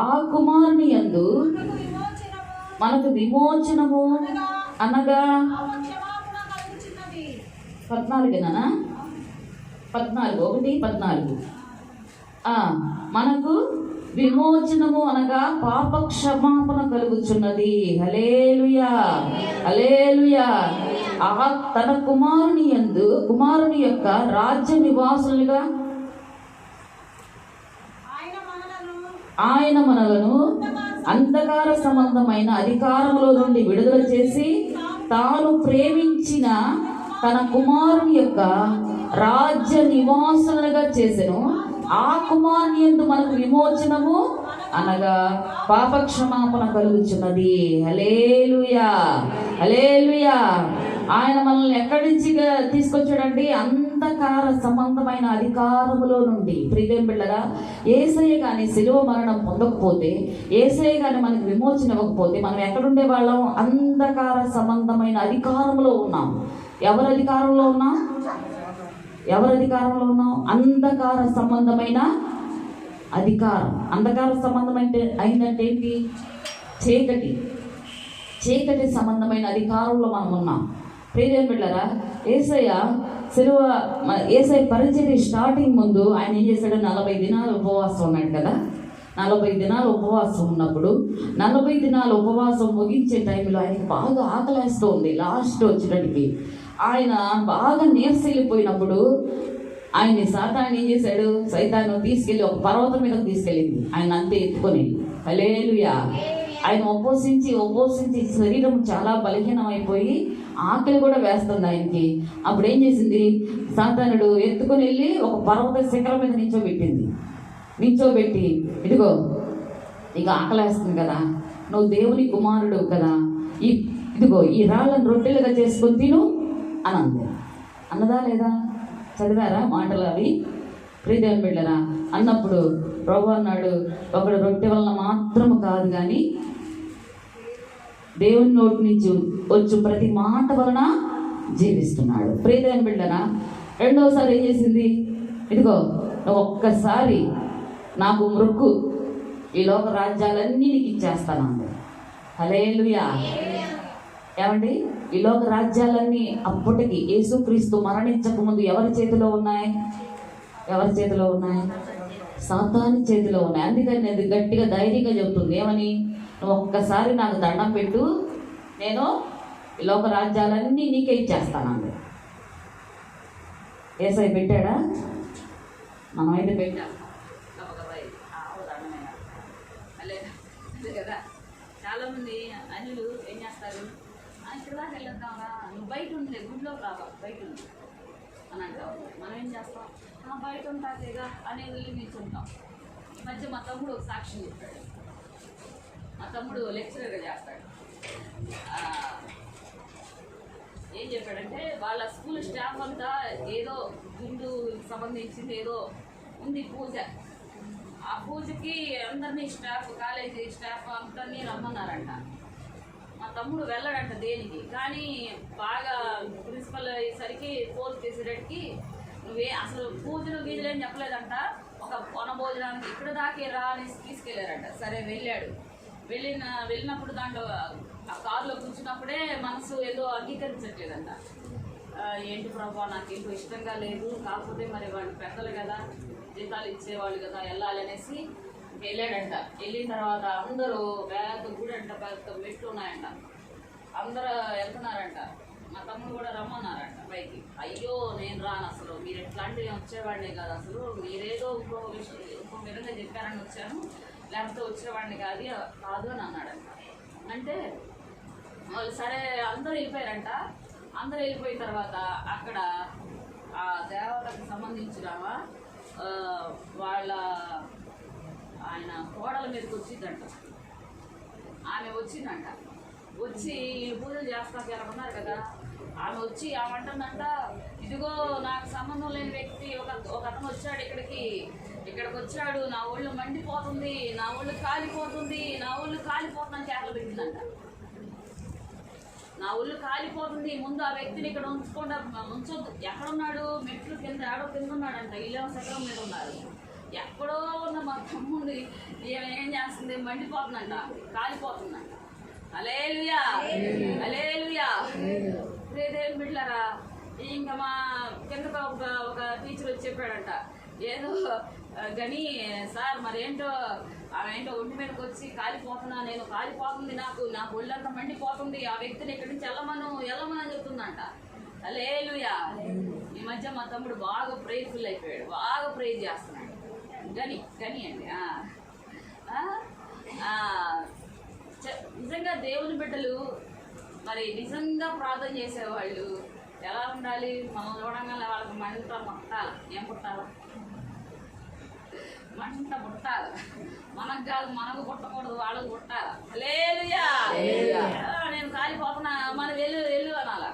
ఆ కుమారుని యందు మనకు విమోచనము అనగా 14 1:14 మనకు విమోచనము అనగా పాప క్షమాపణ కలుగుచున్నది. హల్లెలూయా, హల్లెలూయా. తన కుమారుని యందు కుమారుని యొక్క రాజ్య నివాసులుగా ఆయన మనలను అంధకార సంబంధమైన అధికారములో నుండి విడుదల చేసి తాను ప్రేమించిన తన కుమారుని యొక్క రాజ్య నివాసులుగా చేసెను. ఆ కుమారుని యందు మనకు విమోచనము అనగా పాప క్షమాపణ కలుగుచున్నది. హల్లెలూయా, హల్లెలూయా. ఆయన మనల్ని ఎక్కడి నుంచి తీసుకొచ్చాడండి? అంధకార సంబంధమైన అధికారములో నుండి. ప్రియమైన బిడ్డలారా, యేసయ్య కానీ శిలువ మరణం పొందకపోతే, యేసయ్య కానీ మనకు విమోచన ఇవ్వకపోతే మనం ఎక్కడుండే వాళ్ళం? అంధకార సంబంధమైన అధికారంలో ఉన్నాం. ఎవరి అధికారంలో ఉన్నాం? అంధకార సంబంధమైన అధికారం. అంధకార సంబంధం అయిందంటే ఏంటి? చీకటి సంబంధమైన అధికారంలో మనం ఉన్నాం. ప్రియమైన బిడ్డలారా, యేసయ్య పరిచర్య స్టార్టింగ్ ముందు ఆయన ఏం చేశాడు? 40 దినాలు ఉపవాసం ఉన్నాడు కదా. 40 దినాలు ఉపవాసం ఉన్నప్పుడు 40 దినాలు ఉపవాసం ముగించే టైంలో ఆయనకి బాగా ఆకలేస్తూ ఉంది. లాస్ట్ వచ్చేటప్పటికి ఆయన బాగా నీరసెళ్ళిపోయినప్పుడు ఆయన సాతాను ఏం చేశాడు? సైతాను తీసుకెళ్ళి ఒక పర్వతం మీద తీసుకెళ్ళింది. ఆయన అంతే ఎత్తుకొని. హల్లెలూయా. ఆయన ఉపవసించి శరీరం చాలా బలహీనం అయిపోయి ఆకలి కూడా వేస్తుంది ఆయనకి. అప్పుడు ఏం చేసింది? సాతానుడు ఎత్తుకొని వెళ్ళి ఒక పర్వత శిఖరం మీద నించోబెట్టి ఇదిగో ఇక ఆకలేస్తుంది కదా, నువ్వు దేవుని కుమారుడు కదా, ఇదిగో ఈ రాళ్ళను రొట్టెలుగా చేసుకొని తిను అని అన్నదా లేదా? చదివారా మాటలు అవి? ప్రియమైన బిడ్డలారా, అన్నప్పుడు ప్రభు అన్నాడు, ఒకడు రొట్టె వలన మాత్రము కాదు కానీ దేవుని నోటి నుంచి వచ్చు ప్రతి మాట వలన జీవిస్తున్నాడు. ప్రియమైన బిడ్డలారా, రెండోసారి ఏం చేసింది? ఇదిగో నువ్వు ఒక్కసారి నాకు మొక్కు, ఈ లోక రాజ్యాలన్నీ నీకు ఇచ్చేస్తాను. హల్లెలూయా. ఏమండి? ఈ లోక రాజ్యాలన్నీ అప్పటికి యేసుక్రీస్తు మరణించక ముందు ఎవరి చేతిలో ఉన్నాయి? సాతాను చేతిలో ఉన్నాయి. అందుకని అది గట్టిగా ధైర్యంగా చెబుతుంది. ఏమని? నువ్వు ఒక్కసారి నాకు దండం పెట్టు, నేను ఈ లోక రాజ్యాలన్నీ నీకే ఇచ్చేస్తాను. యేసయ్య పెట్టాడా? మనమైతే పెట్టాం కదా. చాలామంది అన్యులు ఏం చేస్తారు? ఇక్కడ దాకా వెళ్ళొద్దాంరా, నువ్వు బయట ఉండలే, గుడిలోకి రావా, బయట ఉంది అని అంటాం. మనం ఏం చేస్తాం? బయట ఉంటాదేగా అనేది వెళ్ళి నిల్చుంటాం. ఈ మధ్య మా తమ్ముడు ఒక సాక్ష్యం చెప్పాడు. మా తమ్ముడు లెక్చరర్గా చేస్తాడు. ఏం చెప్పాడంటే, వాళ్ళ స్కూల్ స్టాఫ్ అంతా ఏదో గుండు సంబంధించింది ఏదో ఉంది పూజ. ఆ పూజకి అందరినీ కాలేజీ స్టాఫ్ అందరినీ రమ్మన్నారంట. మా తమ్ముడు వెళ్ళాడంట దేనికి. కానీ బాగా ప్రిన్సిపల్ అయ్యేసరికి ఫోన్ చేసేటట్టుకి నువ్వే అసలు పూజలు గీజలు ఏం చెప్పలేదంట. ఒక వనభోజనానికి ఇక్కడ దాకే రా అని తీసుకెళ్ళారంట. సరే వెళ్ళాడు. వెళ్ళినప్పుడు దాంట్లో ఆ కారులో కూర్చున్నప్పుడే మనసు ఏదో అంగీకరించట్లేదంట. ఏంటి ప్రభా, నాకు ఏంటో ఇష్టంగా లేదు, కాకపోతే మరి వాళ్ళు పెద్దలు కదా, జీతాలు ఇచ్చేవాళ్ళు కదా, వెళ్ళాలనేసి వెళ్ళాడంట. వెళ్ళిన తర్వాత అందరూ పెద్ద గుడి అంట, పెద్ద మెట్లు ఉన్నాయంట, అందరూ వెళ్తున్నారంట. మా తమ్ముడు కూడా రమ్మన్నారంట పైకి. అయ్యో నేను రాను, అసలు మీరు ఎట్లాంటివి వచ్చేవాడిని కాదు, అసలు మీరేదో ఇంకో విధంగా చెప్పారని వచ్చాను, లేకపోతే వచ్చేవాడిని కాదు అని అన్నాడంట. అంటే వాళ్ళు సరే అందరూ వెళ్ళిపోయారంట. అందరూ వెళ్ళిపోయిన తర్వాత అక్కడ ఆ దేవతకు సంబంధించిన వాళ్ళ ఆయన కోడల మీదకి వచ్చిందంట. ఆమె వచ్చిందంట. వచ్చి వీళ్ళు పూజలు చేస్తాక ఎలా ఉన్నారు కదా, ఆమె వచ్చి ఆమె అంటుందంట, ఇదిగో నాకు సంబంధం లేని వ్యక్తి ఒక అతను వచ్చాడు ఇక్కడికి వచ్చాడు, నా ఒళ్ళు మండిపోతుంది, నా ఒళ్ళు కాలిపోతుంది అని కేకలు పెట్టిందంట. నా ఒళ్ళు కాలిపోతుంది, ముందు ఆ వ్యక్తిని ఇక్కడ ఉంచొద్దు. ఎక్కడున్నాడు? మెట్లు కింద కింద ఉన్నాడంట. ఇల్లు శకరం మీద ఉన్నారు. ఎక్కడో ఉన్న మా తమ్ముడిని ఏం చేస్తుంది, మండిపోతుందంట, కాలిపోతుందంట. హల్లెలూయా, హల్లెలూయా. దేవుని బిడ్డలారా, ఇంకా మా కింద ఒక టీచర్ వచ్చి చెప్పాడంట, ఏదో గని సార్ మరేంటో ఆమెంటో ఒంటి మీదకి వచ్చి కాలిపోతున్నా, నేను కాలిపోతుంది, నాకు ఒళ్ళంతా మండిపోతుంది, ఆ వ్యక్తిని ఇక్కడి నుంచి వెళ్ళమని చెప్తుందంట. హల్లెలూయా. ఈ మధ్య మా తమ్ముడు బాగా ప్రేయర్ఫుల్ అయిపోయాడు, బాగా ప్రేయర్ చేస్తున్నాడు. గని అండి. నిజంగా దేవుని బిడ్డలు మరి నిజంగా ప్రార్థన చేసేవాళ్ళు ఎలా ఉండాలి? మనం చూడంగానే వాళ్ళకి మంట పుట్టాలి. ఏం పుట్టాలా? మంట పుట్టాలి. మనకు కాదు, మనకు పుట్టకూడదు, వాళ్ళకు పుట్టాలి. హల్లెలూయా. నేను కాలిపోతున్నా, మనం వెళ్ళు అనాల.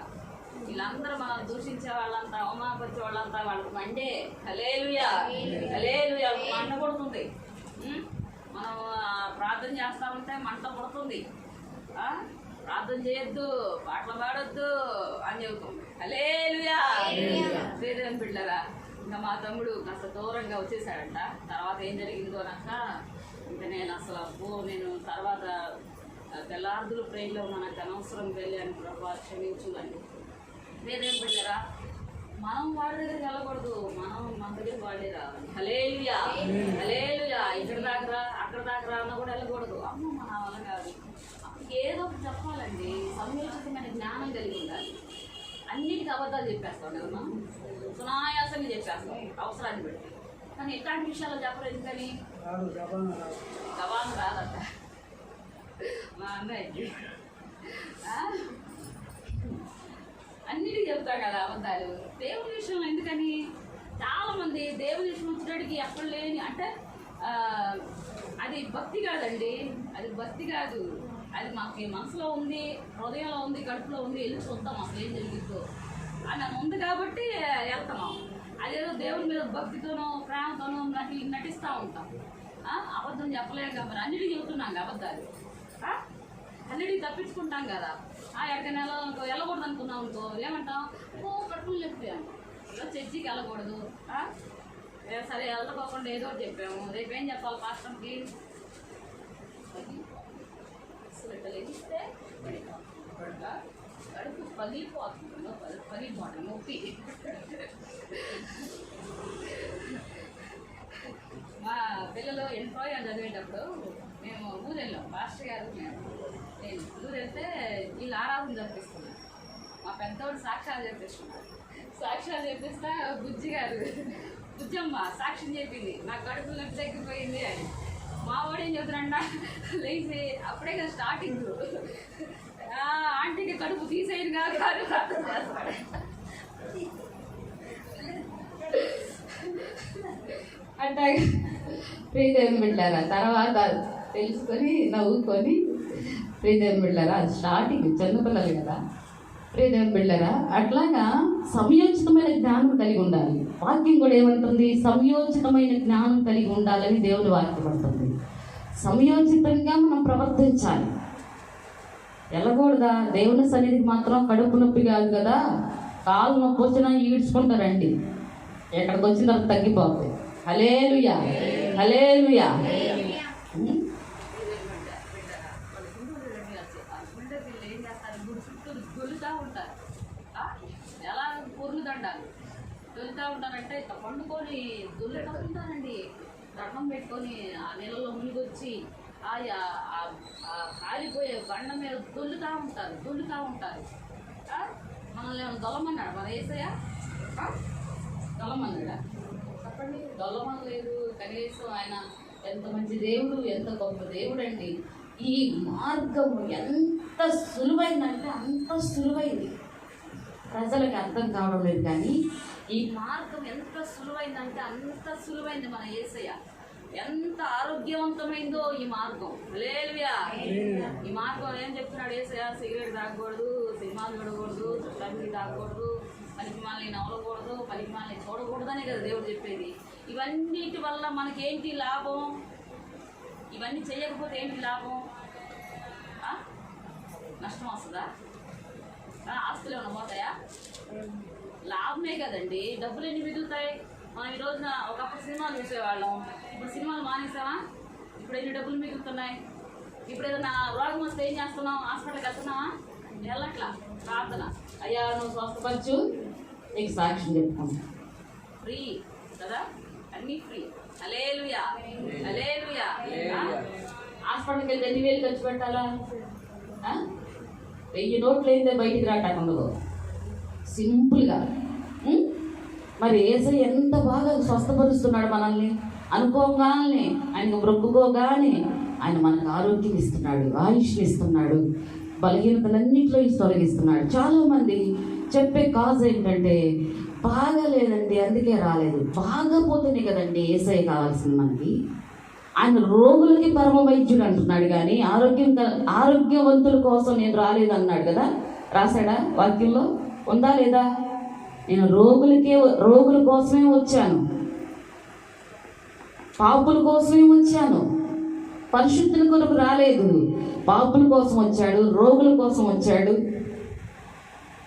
వీళ్ళందరూ మనం దూషించే వాళ్ళంతా, అవమానపరిచే వాళ్ళంతా వాళ్ళకి మండే. హల్లెలూయా, హల్లెలూయా. మంట పుడుతుంది. మనం ప్రార్థన చేస్తా ఉంటే మంట పుడుతుంది. ప్రార్థన చేయొద్దు, పాటలు పాడొద్దు అని చెబుతుంది. హల్లెలూయా. దేవుని బిడ్డలారా, ఇంకా మా తమ్ముడు కాస్త దూరంగా వచ్చేసాడంట. తర్వాత ఏం జరిగిందో నాక ఇంకా నేను తర్వాత తెల్లార్దులు ప్రేయర్లో మనకు అనవసరం వెళ్ళాను, ప్రభా క్షమించుదండి. దేవుని బిడ్డలారా, మనం వాడి దగ్గరికి వెళ్ళకూడదు, మనం మన దగ్గరికి వాడే రావాలి. హల్లెలూయా, హల్లెలూయా. ఇక్కడ దాకా అక్కడ దాకా అన్న కూడా వెళ్ళకూడదు. అమ్మ మన వల్ల కాదు, ఏదో ఒకటి చెప్పాలండి. సంయోచితమైన జ్ఞానం కలిగి ఉండాలి. అన్నిటికీ అబద్ధాలు చెప్పేస్తాం కదా మనం, సునాయాసంగా చెప్పేస్తాం అవసరాన్ని బట్టి. కానీ ఇట్లాంటి విషయాలు చెప్పరు. ఎందుకని? గవాను రాదట మా అన్నయ్యకి. అన్నిటికీ చెప్తాం కదా అబద్ధాలు. దేవుని విషయంలో ఎందుకని? చాలామంది దేవుని విషయం వచ్చేటికి ఎక్కడ లేని, అంటే అది భక్తి కాదండి, అది భక్తి కాదు. అది మాకు మనసులో ఉంది, హృదయంలో ఉంది, కడుపులో ఉంది, వెళ్ళి చూద్దాం అసలు ఏం జరుగుతుందో అని ఉంది కాబట్టి వెళ్తున్నాం. అదేదో దేవుని మీద భక్తితోనో ప్రేమతోనో నటిస్తూ ఉంటాం. అబద్ధం చెప్పలేం కదా, మరి అన్నిటికీ చెబుతున్నాం అబద్ధాలు. అన్నిటికీ తప్పించుకుంటాం కదా. ఎక్కడికైనా వెళ్ళకూడదు అనుకున్నాం అనుకో, ఏమంటాం? కడుపులు చెప్పాము, చర్చికి వెళ్ళకూడదు. సరే వెళ్ళకోకుండా ఏదో ఒకటి చెప్పాము. రేపేం చెప్పాలి పాస్టర్కి? ఇస్తే కడుపు పగిలిపోతుంది నొప్పి. మా పిల్లలు ఎంతో చదివేటప్పుడు మేము ఊరు వెళ్ళాం. పాస్టర్ గారు నేను ఊరు వెళ్తే వీళ్ళు ఆరాధన జరిపిస్తున్నాను. మా పెద్దవాడు సాక్ష్యాలు చెప్పిస్తున్నారు. సాక్ష్యాలు చెప్పిస్తా బుజ్జమ్మ సాక్ష్యం చెప్పింది, నా కడుపు నొప్పి తగ్గిపోయింది అని. మా వాడు ఏం చెప్తారంట, లేచి అప్పుడే కదా స్టార్టింగ్, ఆంటీకి కడుపు తీసేయను కాదు ప్రార్థన చేస్తాడు. అంటే ప్రియదేవుని బిడ్డలారా, తర్వాత తెలుసుకొని నవ్వుకొని, ప్రియదేవుని బిడ్డలారా స్టార్టింగ్ చిన్నపిల్లలు కదా, ప్రియదేవుని బిడ్డలారా అట్లాగా సంయోచితమైన జ్ఞానం కలిగి ఉండాలి. వాక్యం కూడా ఏమంటుంది? సంయోచితమైన జ్ఞానం కలిగి ఉండాలని దేవుని వాక్యం అంటుంది. సంయోచితంగా మనం ప్రవర్తించాలి. వెళ్ళకూడదా? దేవుని సన్నిధికి మాత్రం కడుపు నొప్పి కాదు కదా, కాలు నొప్పి వచ్చినా ఈడ్చుకుంటారండి. ఎక్కడికి వచ్చిన తర్వాత తగ్గిపోతుంది. హల్లెలూయా, హల్లెలూయా. ఎలా పొర్లు దండాలు దొరుకుతూ ఉంటారంటే ఇట్లా పండుకొని దొల్లెటూ ఉంటారండి. దండం పెట్టుకొని ఆ నీళ్ళలో మునిగొచ్చి కాలిపోయే బండ మీద దొల్లుతూ ఉంటారు. మనల్ని ఏమైనా దొల్లమన్నాడు మన యేసయ్య? దొల్లమన్నాడా? చెప్పండి. దొల్లమనలేదు. కనీసం ఆయన ఎంత మంచి దేవుడు, ఎంత గొప్ప దేవుడు అండి. ఈ మార్గం ఎంత సులువైందంటే అంత సులువైంది. ప్రజలకు అర్థం కావడం లేదు, కానీ ఈ మార్గం ఎంత సులువైందంటే అంత సులువైంది. మన యేసయ్య ఎంత ఆరోగ్యవంతమైందో ఈ మార్గం. హల్లెలూయా. ఈ మార్గం ఏం చెప్తున్నాడు యేసయ్య? సిగరెట్ తాగకూడదు, సినిమాలు చూడకూడదు, చుట్టానికి తాగకూడదు, పనికి మాలని నవ్వకూడదు, పనికి మాలని చూడకూడదు అనే కదా దేవుడు చెప్పేది. ఇవన్నిటి వల్ల మనకేంటి లాభం? ఇవన్నీ చేయకపోతే ఏంటి లాభం? నష్టం వస్తుందా? ఆస్తులు ఏమైనా పోతాయా? లాభమే కదండి. డబ్బులు ఎన్ని మిగులుతాయి? మనం ఈ రోజున ఒకప్పుడు సినిమాలు చూసేవాళ్ళం, ఇప్పుడు సినిమాలు మానేసామా? ఇప్పుడు ఎన్ని డబ్బులు మిగులుతున్నాయి? ఇప్పుడు ఏదైనా రోగం వస్తే ఏం చేస్తున్నాం? హాస్పిటల్కి వెళ్తున్నావా? వెళ్ళట్లా. ప్రార్థన, అయ్యా నువ్వు స్వస్థపరచు, నీకు సాక్ష్యం చెప్పుకుంటా. ఫ్రీ కదా, అన్నీ ఫ్రీ. హల్లెలూయా, హల్లెలూయా. హాస్పిటల్కి వెళ్తే 2,000 ఖర్చు పెట్టాలా? 1000 నోట్లు అయితే బయటికి రావటానికి ఉండదు. సింపుల్గా. మరి యేసయ్య ఎంత బాగా స్వస్థపరుస్తున్నాడు మనల్ని. అనుకోగానే, ఆయన బ్రొక్కుకోగానే ఆయన మనకు ఆరోగ్యం ఇస్తున్నాడు, ఆయుష్ ఇస్తున్నాడు, బలహీనతలన్నింటిలో తొలగిస్తున్నాడు. చాలామంది చెప్పే కాజ్ ఏంటంటే బాగాలేదండి అందుకే రాలేదు. బాగపోతేనే కదండి యేసయ్య కావాల్సింది మనకి. ఆయన రోగులకి పరమ వైద్యుడు అంటున్నాడు, కానీ ఆరోగ్యవంతుల కోసం నేను రాలేదు అన్నాడు కదా. రాశాడా వాక్యంలో? ఉందా లేదా? నేను రోగుల కోసమే వచ్చాను, పాపుల కోసమే వచ్చాను, పరిశుద్ధుల కొరకు రాలేదు. పాపుల కోసం వచ్చాడు, రోగుల కోసం వచ్చాడు,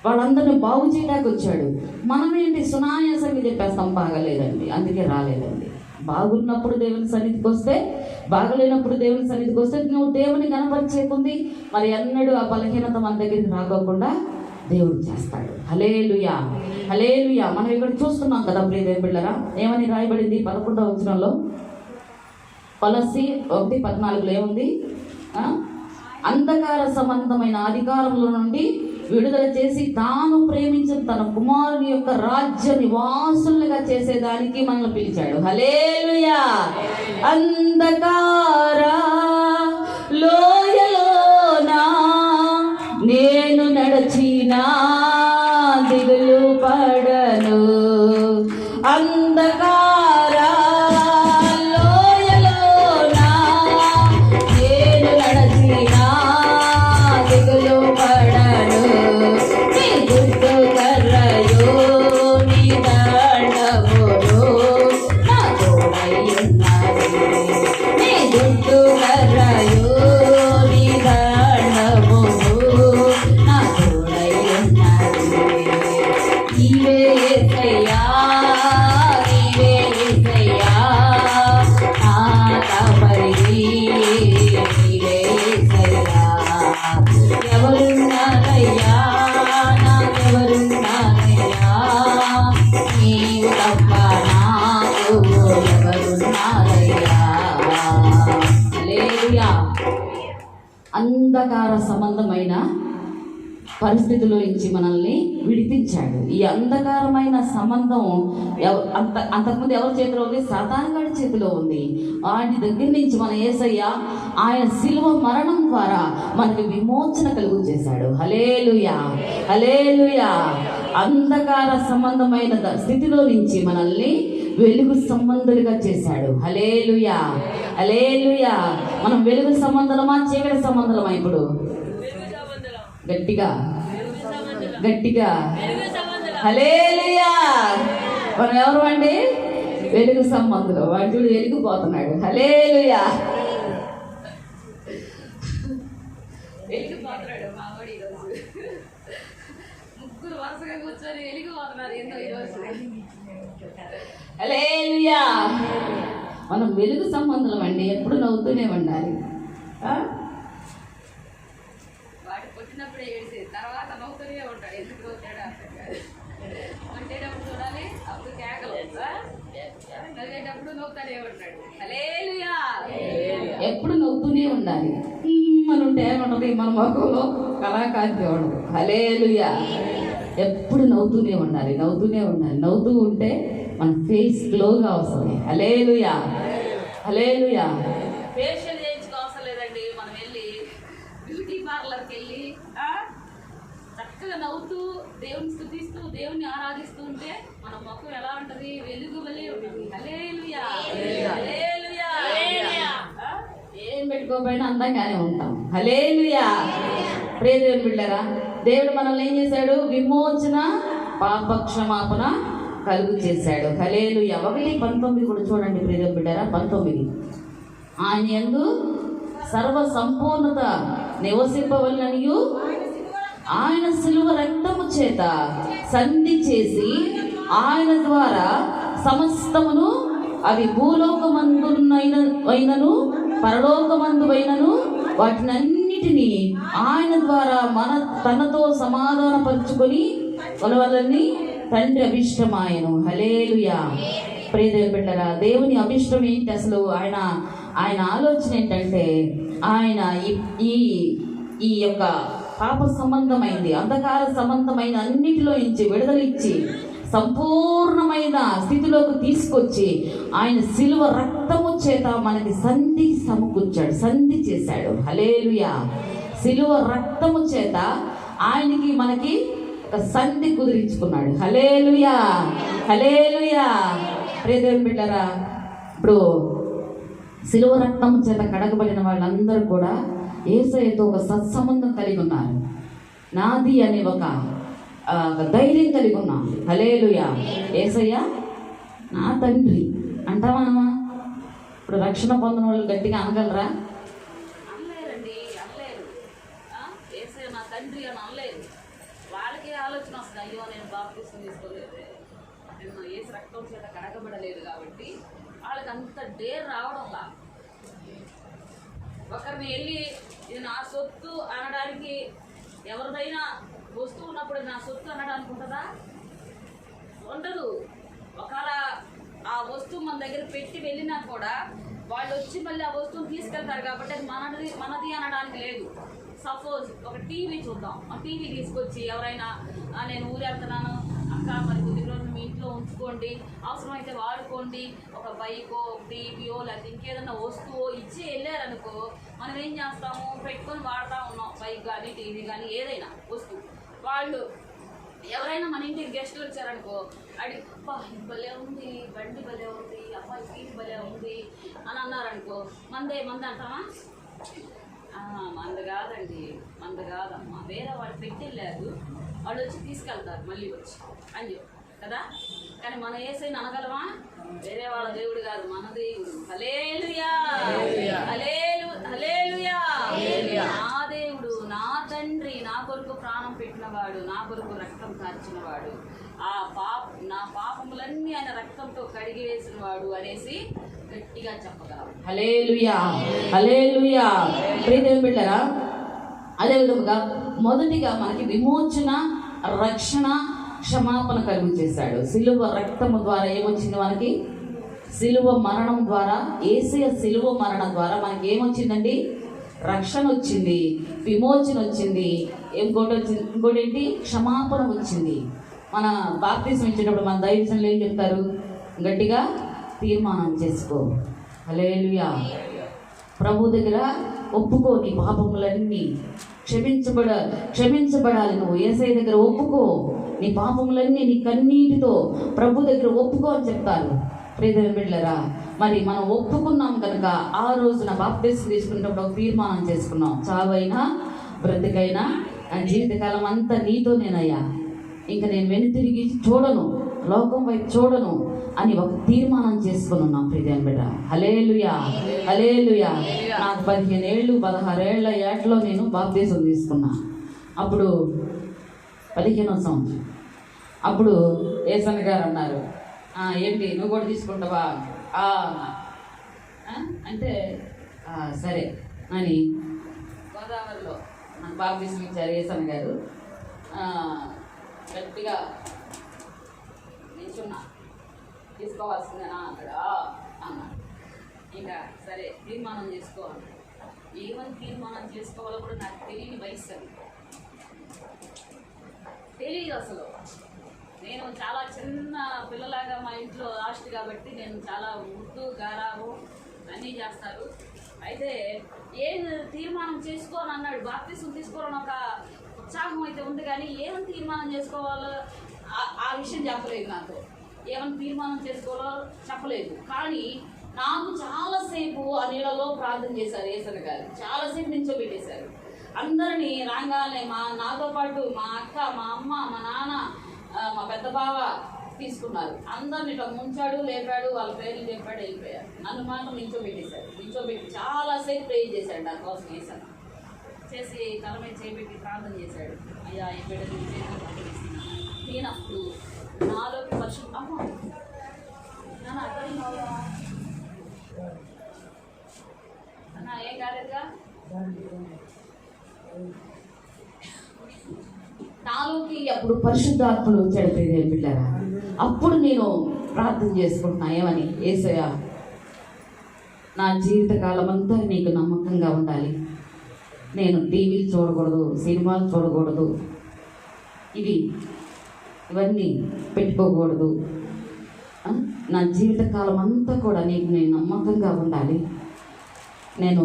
వాళ్ళందరినీ బాగు చేయడానికి వచ్చాడు. మనమేంటి సునాయాసంగా చెప్పేస్తాం బాగాలేదండి అందుకే రాలేదండి. బాగున్నప్పుడు దేవుని సన్నిధికి వస్తే, బాగలేనప్పుడు దేవుని సన్నిధికి వస్తే నువ్వు దేవుని కనపరిచేకుంది మరి ఎన్నడూ ఆ బలహీనత మన దగ్గరికి రాకోకుండా దేవుడు చేస్తాడు. హల్లెలూయా, హల్లెలూయా. మనం ఇక్కడ చూస్తున్నాం కదా ప్రియ దేవుని బిడ్డలారా, ఏమని రాయబడింది 11వ వచనంలో? కొలస్సీ 1:14 ఏముంది? అంధకార సంబంధమైన అధికారంలో నుండి విడుదల చేసి తాను ప్రేమించిన తన కుమారుని యొక్క రాజ్య నివాసులుగా చేసేదానికి మనల్ని పిలిచాడు. హల్లెలూయా. అంధకార లోయలోనా నేను నడచినా దిగులు పడను. అంధకార లోయలోనా నేను నడచినా దిగులు పడను. నీ గుడ్డు కర్రయో నీ దండమును నా తోడై ఉన్నది. నీ గుడ్డు కర్రయో నీ దండమును నా తోడై ఉన్నది. నీవే యేసయ్యా, నీవే యేసయ్యా నా కాపరి, నీవే యేసయ్యా. ఎవరున్నారయ్యా నాకెవరున్నారయ్యా, నీవు తప్ప నాకు ఎవరున్నారయ్యా. హల్లెలూయా. అంధకార సంబంధమైన పరిస్థితుల్లో నుంచి మనల్ని విడిపించాడు. ఈ అంధకారమైన సంబంధం అంతకుముందు ఎవరి చేతిలో ఉంది? సాతానుగాడి చేతిలో ఉంది. వాటి దగ్గర నుంచి మన యేసయ్య ఆయన శిలువ మరణం ద్వారా మనకి విమోచన కలుగు చేశాడు. హల్లెలూయా, హల్లెలూయా. అంధకార సంబంధమైన స్థితిలో నుంచి మనల్ని వెలుగు సంబంధులుగా చేశాడు. హల్లెలూయా, హల్లెలూయా. మనం వెలుగు సంబంధులమా చీకటి సంబంధులమా? ఇప్పుడు గట్టిగా గట్టిగా హల్లెలూయా. మనం ఎవరు అండి? వెలుగు సంబంధులు. వాడు వెలిగిపోతున్నాడు. హల్లెలూయా, వెలిగిపోతున్నాడు. మా వాడు ఈరోజు ముగ్గురు వరుసగా కూర్చొని వెలిగిపోతున్నారు ఏందో ఈరోజు. హల్లెలూయా. మనం వెలుగు సంబంధులం అండి. ఎప్పుడు నవ్వుతూనే ఉండాలి. వాడు పుట్టినప్పుడే ఏడిసేది, తర్వాత నవ్వుతూనే ఉంటాడు. ఎందుకు నవ్వుతాడు అర్థం కాదు. వంటేటప్పుడు చూడాలి, అప్పుడు కేకలు, నవ్వేటప్పుడు నవ్వుతానే ఉంటాడు. హల్లెలూయా. ఎప్పుడు నవ్వుతూనే ఉండాలి. మనం ఉంటే ఏమంటది మన ముఖంలో కళాకాంతి ఉండదు. హల్లెలూయా. ఎప్పుడు నవ్వుతూనే ఉండాలి, నవ్వుతూనే ఉండాలి. నవ్వుతూ ఉంటే మన ఫేస్ గ్లోగా వస్తుంది. హల్లెలూయా, హల్లెలూయా. ఫేషియల్ చేయించుకోవసరం లేదండి. మనం వెళ్ళి బ్యూటీ పార్లర్కి వెళ్ళి చక్కగా నవ్వుతూ దేవుని స్తుతిస్తూ దేవుని ఆరాధిస్తూ ఉంటే మన ముఖం ఎలా ఉంటుంది? వెలుగు వలె ఉంటుంది. హల్లెలూయా, హల్లెలూయా. ఏం పెట్టుకోకపోయినా అందంగానే ఉంటాం. హల్లెలూయా. ప్రియ దేవుని బిడ్డలారా, దేవుడు మనల్ని ఏం చేశాడు? విమోచన, పాపక్షమాపణ కలుగు చేశాడు. హల్లెలూయా. 1:19 కూడా చూడండి ప్రియ దేవుని బిడ్డలారా. 19 ఆయన యందు సర్వ సంపూర్ణత నివసింపవలననియు ఆయన శిలువ రక్తము చేత సంధి చేసి ఆయన ద్వారా సమస్తమును అవి భూలోకమందునైనను పరలోకమందువైనను వాటినన్నిటినీ ఆయన ద్వారా తనతో సమాధానపరుచుకొని కొలవాలని తండ్రి అభిష్టమాయను. హల్లెలూయా. ప్రియదేవ బిడ్డలారా, దేవుని అభిష్టం ఏంటి అసలు? ఆయన ఆలోచన ఏంటంటే ఆయన ఈ యొక్క పాప సంబంధమైంది, అంధకార సంబంధమైన అన్నిటిలో నుంచి విడుదల ఇచ్చి సంపూర్ణమైన స్థితిలోకి తీసుకొచ్చి ఆయన శిలువ రక్తము చేత మనకి సంధి సమకూర్చాడు, సంధి చేశాడు. హల్లెలూయా. శిలువ రక్తము చేత ఆయనకి మనకి ఒక సంధి కుదిరించుకున్నాడు. హల్లెలూయా, హల్లెలూయా. ప్రియదేవుని బిడ్డలారా, ఇప్పుడు శిలువ రక్తము చేత కడగబడిన వాళ్ళందరూ కూడా యేసయ్యతో ఒక సత్సంబంధం కలిగి ఉన్నారు. నాది అనే ఒక ధైర్యం కలిగి ఉన్నాం. హల్లెలూయా. యేసయ్య నా తండ్రి అంటావా? ఇప్పుడు రక్షణ పొందిన వాళ్ళు గట్టిగా అనగలరా? అనలేరండి, అనలేరు. యేసయ్య నా తండ్రి అని అనలేరు. వాళ్ళకి ఆలోచన వస్తుంది, అయ్యో నేను బాప్తిసం తీసుకోలేదు, నేను యేసు రక్తం చేత కడగబడలేదు కాబట్టి వాళ్ళకి అంత డేర్ రావడంలా. ఒకరిని వెళ్ళి ఇది నా సొత్తు అనడానికి, ఎవరిదైనా వస్తువు ఉన్నప్పుడు నా సొత్తు అనడానికి ఉంటుందా? ఉండదు. ఒకవేళ ఆ వస్తువు మన దగ్గర పెట్టి వెళ్ళినా కూడా వాళ్ళు వచ్చి మళ్ళీ ఆ వస్తువుని తీసుకెళ్తారు కాబట్టి అది మనది అనడానికి లేదు. సపోజ్ ఒక టీవీ చూద్దాం, ఆ టీవీ తీసుకొచ్చి ఎవరైనా నేను ఊరెళ్తున్నాను అక్క, మరి కొద్ది రోజులు మీ ఇంట్లో ఉంచుకోండి, అవసరమైతే వాడుకోండి, ఒక బైకో టీవీయో లేకపోతే ఇంకేదన్నా వస్తువో ఇచ్చి వెళ్ళారనుకో, మనం ఏం చేస్తాము? పెట్టుకొని వాడుతూ ఉన్నాం, బైక్ కానీ టీవీ కానీ ఏదైనా వస్తువు. వాళ్ళు ఎవరైనా మన ఇంటికి గెస్టులు వచ్చారనుకో, అడి అబ్బా ఇది భలే ఉంది, బండి భలే ఉంది, అబ్బాయి సీట్ భలే ఉంది అని అన్నారనుకో, మంది అంటామా? మంద కాదండి, మంద కాదమ్మా, వేరే వాళ్ళు పెట్టిల్లేదు, వాళ్ళు వచ్చి తీసుకెళ్తారు మళ్ళీ వచ్చి అని చెప్పి కదా. కానీ మన యేసయ్యని అనగలమా? వేరే వాళ్ళ దేవుడు కాదు, మన దేవుడు. హల్లెలూయా, హల్లెలూయా. నా దేవుడు, నా తండ్రి, నా కొరకు ప్రాణం పెట్టినవాడు, నా కొరకు రక్తం కార్చినవాడు, నా పాపములన్నీ ఆయన రక్తంతో కడిగి వేసిన వాడు అనేసి గట్టిగా చెప్పగలం. హల్లెలూయా, హల్లెలూయా. ప్రియదేవుని బిడ్డలారా, అదే విధముగా మొదటిగా మనకి విమోచన, రక్షణ, క్షమాపణ కలుగు చేశాడు. శిలువ రక్తము ద్వారా ఏమొచ్చింది మనకి? శిలువ మరణం ద్వారా, యేసయ్య శిలువ మరణం ద్వారా మనకి ఏమొచ్చిందండి? రక్షణ వచ్చింది, విమోచన వచ్చింది, ఇంకోటి ఏంటి? క్షమాపణ వచ్చింది. మన బాప్తిసం ఇచ్చేటప్పుడు మన దైవజనులు ఏం చెప్తారు? గట్టిగా తీర్మానం చేసుకో. హల్లెలూయా. ప్రభు దగ్గర ఒప్పుకో, నీ పాపములన్నీ క్షమించబడాలి. నువ్వు యేసయ్య దగ్గర ఒప్పుకో, నీ పాపములన్నీ నీ కన్నీటితో ప్రభు దగ్గర ఒప్పుకో అని చెప్తారు. ప్రియదేవుని బిడ్డలారా, మరి మనం ఒప్పుకున్నాం కనుక ఆ రోజున బాప్తిసం తీసుకునేటప్పుడు ఒక తీర్మానం చేసుకున్నాం, చావైనా బ్రతికైనా నా జీవితకాలం అంతా నీతోనేనయ్యా, ఇంకా నేను వెనుతిరిగి చూడను, లోకం వైపు చూడను అని ఒక తీర్మానం చేసుకుని ఉన్నాం. ప్రియదేవుని బిడ్డ, హల్లెలూయా, హల్లెలూయా. నాకు 15 ఏళ్ళు 16 ఏళ్ల ఏటలో నేను బాప్తిసం తీసుకున్నా. అప్పుడు 15వ సంవత్సరం. అప్పుడు యేసన్న గారు అన్నారు, ఏంటి నువ్వు కూడా తీసుకుంటావా అంటే సరే అని గోదావరిలో నాకు బాప్తిసం ఇచ్చారు యేసన్న గారు. గట్టిగా నిల్చున్నా, తీసుకోవాల్సిందేనా అన్నాడు. అన్నాడు. ఇంకా సరే తీర్మానం చేసుకోవాలి. ఏమని తీర్మానం చేసుకోవాలో కూడా నాకు తెలియని వయసు, తెలియదు అసలు. నేను చాలా చిన్న పిల్లలాగా మా ఇంట్లో లాస్ట్ కాబట్టి నేను చాలా ముద్దు గారాబు అన్నీ చేస్తారు. అయితే ఏం తీర్మానం చేసుకోని అన్నాడు. బాప్తిసం తీసుకోవాలని ఒక ఉత్సాహం అయితే ఉంది, కానీ ఏమని తీర్మానం చేసుకోవాలో ఆ విషయం చెప్పలేదు. నాకు ఏమని తీర్మానం చేసుకోవాలో చెప్పలేదు. కానీ నాకు చాలాసేపు ఆ నీళ్ళలో ప్రార్థన చేశారు యేసన్న గారు. చాలాసేపు నిల్చోబెట్టేశారు. అందరినీ రాగానే నాతో పాటు మా అక్క, మా అమ్మ, మా నాన్న, మా పెద్ద బావ తీసుకున్నారు. అందరిని ఇట్లా ముంచాడు, లేపాడు, వాళ్ళ పేర్లు చెప్పాడు, వెళ్ళిపోయారు. నన్ను మాత్రం నిల్చోబెట్టేశారు. నిల్చోబెట్టి చాలాసేపు ప్రే చేశాడు నా కోసం యేసన్న. చేసి తల మీద చేపెట్టి ప్రార్థన చేశాడు. అయ్యా ఈ బిడ్డని చేతులు పట్టుకొస్తున్నాను. నేను అప్పుడు నాలోకి అన్నా ఏం కాలేదుగా. నాలోకి అప్పుడు పరిశుద్ధాత్ముడు వచ్చాడు ప్రియమైన బిడ్డలారా. అప్పుడు నేను ప్రార్థన చేసుకుంటున్నా, ఏమని, యేసయ్యా నా జీవితకాలం అంతా నీకు నమ్మకంగా ఉండాలి. నేను టీవీలు చూడకూడదు, సినిమాలు చూడకూడదు, ఇవన్నీ పెట్టుకోకూడదు. నా జీవితకాలం అంతా కూడా నీకు నేను నమ్మకంగా ఉండాలి. నేను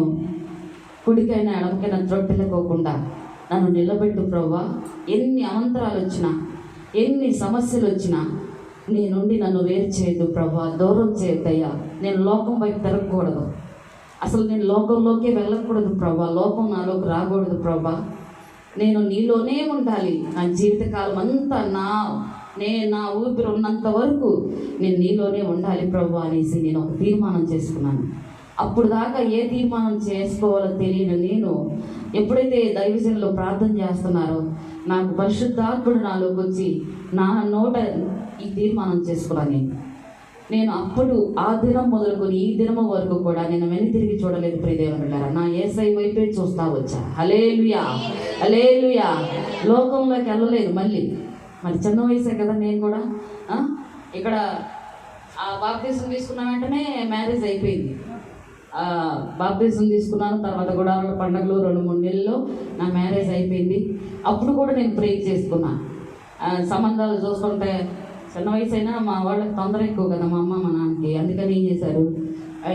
కుడికైనా ఎడమకైనా త్రొట్టెలకోకుండా నన్ను నిలబెట్టు ప్రభువా. ఎన్ని అవంతరాలు వచ్చినా, ఎన్ని సమస్యలు వచ్చినా నీ నుండి నన్ను వేరు చేయొద్దు ప్రభువా, దూరం చేయొద్దయ్యా. నేను లోకం వైపు తిరగకూడదు, అసలు నేను లోకంలోకే వెళ్ళకూడదు ప్రభువా, లోకం నాలోకి రాకూడదు ప్రభువా. నేను నీలోనే ఉండాలి నా జీవితకాలం అంతా. నా ఊపిరి ఉన్నంత వరకు నేను నీలోనే ఉండాలి ప్రభువా అనేసి నేను ఒక తీర్మానం చేసుకున్నాను. అప్పుడు దాకా ఏ తీర్మానం చేసుకోవాలో తెలియని నేను ఎప్పుడైతే దైవజనులు ప్రార్థన చేస్తున్నారో నాకు పరిశుద్ధాత్ముడు నాలోకి వచ్చి నా నోట ఈ తీర్మానం చేసుకున్నాను. నేను అప్పుడు ఆ దినం మొదలుకొని ఈ దినం వరకు కూడా నేను వెనుతిరిగి చూడలేదు ప్రియదేవుని బిడ్డలారా. నా యేసయ్య వైపే చూస్తా వచ్చా. హల్లెలూయా, హల్లెలూయా. లోకంలోకి వెళ్ళలేదు మళ్ళీ. మరి చిన్న వయసే కదా నేను కూడా. ఇక్కడ ఆ బాప్తిసం తీసుకున్న వెంటనే మ్యారేజ్ అయిపోయింది. బాప్తిసం తీసుకున్నాను, తర్వాత కూడా పండుగలు 2-3 నెలల్లో నా మ్యారేజ్ అయిపోయింది. అప్పుడు కూడా నేను ప్రే చేసుకున్నా. సంబంధాలు చూస్తుంటే చిన్న వయసు అయినా మా వాళ్ళకి తొందర ఎక్కువ కదా మా అమ్మ మా నాన్నకి. అందుకని ఏం చేశారు,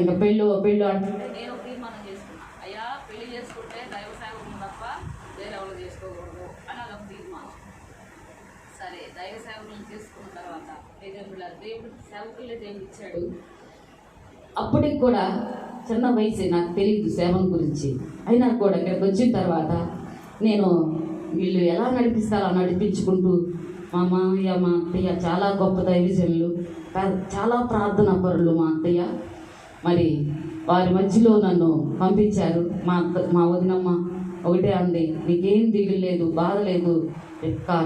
ఇంకా పెళ్ళు అంటే నేను తీర్మానం చేసుకున్నా, అయ్యా పెళ్లి చేసుకుంటే దైవ సేవకులు తప్ప వేరే వాళ్ళు చేసుకోకూడదు అని అదొక తీర్మానం. సరే, దైవ సేవకులను చేసుకున్న తర్వాత దేవుడు సేవకులే దేవుడు ఇచ్చాడు. అప్పటికి కూడా చిన్న వయసు, నాకు తెలియదు సేవల గురించి. అయినా కూడా ఇక్కడికి వచ్చిన తర్వాత నేను వీళ్ళు ఎలా నడిపిస్తారో నడిపించుకుంటూ మా మామయ్య మా అత్తయ్య చాలా గొప్ప దైవజనులు, చాలా ప్రార్థన పరులు మా అత్తయ్య. మరి వారి మధ్యలో నన్ను పంపించారు. మా వదినమ్మ ఒకటే అంది, నీకేం దిగులు లేదు, బాధ లేదు,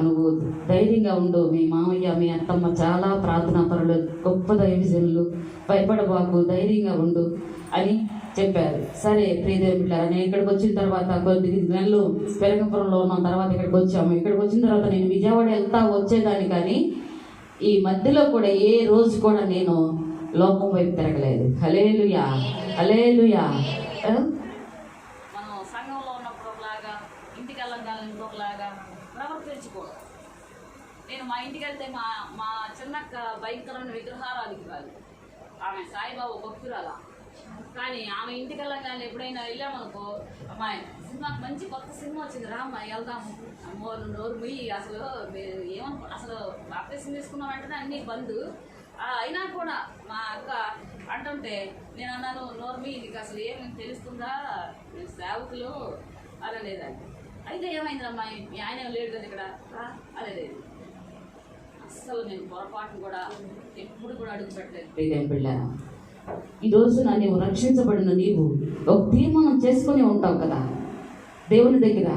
నువ్వు ధైర్యంగా ఉండు. మీ మామయ్య మీ అత్తమ్మ చాలా ప్రార్థనా పరులు, గొప్ప దైవజనులు, భయపడబాకు, ధైర్యంగా ఉండు అని చెప్పారు. సరే ప్రియదేవుని బిడ్డలారా, నేను ఇక్కడికి వచ్చిన తర్వాత కొద్ది నెలలు పెరంగపురంలో ఉన్న తర్వాత ఇక్కడికి వచ్చాము. ఇక్కడికి వచ్చిన తర్వాత నేను విజయవాడ వెళ్తా వచ్చేదాన్ని, కానీ ఈ మధ్యలో కూడా ఏ రోజు కూడా నేను లోకం వైపు తిరగలేదు. హల్లెలూయా, హల్లెలూయా. మనం సంఘంలో ఉన్నప్పుడు ఒకలాగా, ఇంటికి వెళ్ళగానే ఇంకొకలాగా ప్రవర్తించుకోవడం. నేను మా ఇంటికి వెళ్తే మా చిన్నక్క భయంకరమైన విగ్రహారాధికి కాదు, ఆమె సాయిబాబా భక్తురాలా. కానీ ఆమె ఇంటికి వెళ్ళగానే ఎప్పుడైనా వెళ్ళామనుకో, అమ్మాయి సినిమాకి మంచి కొత్త సినిమా వచ్చింది రా అమ్మాయి వెళ్దాము, అమ్మో నోరు ముయ్యి, అసలు అసలు బాప్తిసం తీసుకున్న వెంటనే అన్నీ బంద్. అయినా కూడా మా అక్క అంటుంటే నేను అన్నాను, నోరు ముయ్యి, నీకు అసలు ఏమి తెలుస్తుందా, నేను సేవకులు అనలేదండి. అయితే ఏమైందమ్మా, మీ ఆయన లేడు కదా ఇక్కడ అనలేదు. అస్సలు నేను పొరపాటు కూడా ఎప్పుడు కూడా అడుగు పెట్టలేదు. పిల్లరా, ఈరోజు నీవు రక్షించబడిన నీవు ఒక తీర్మానం చేసుకుని ఉంటావు కదా దేవుని దగ్గర.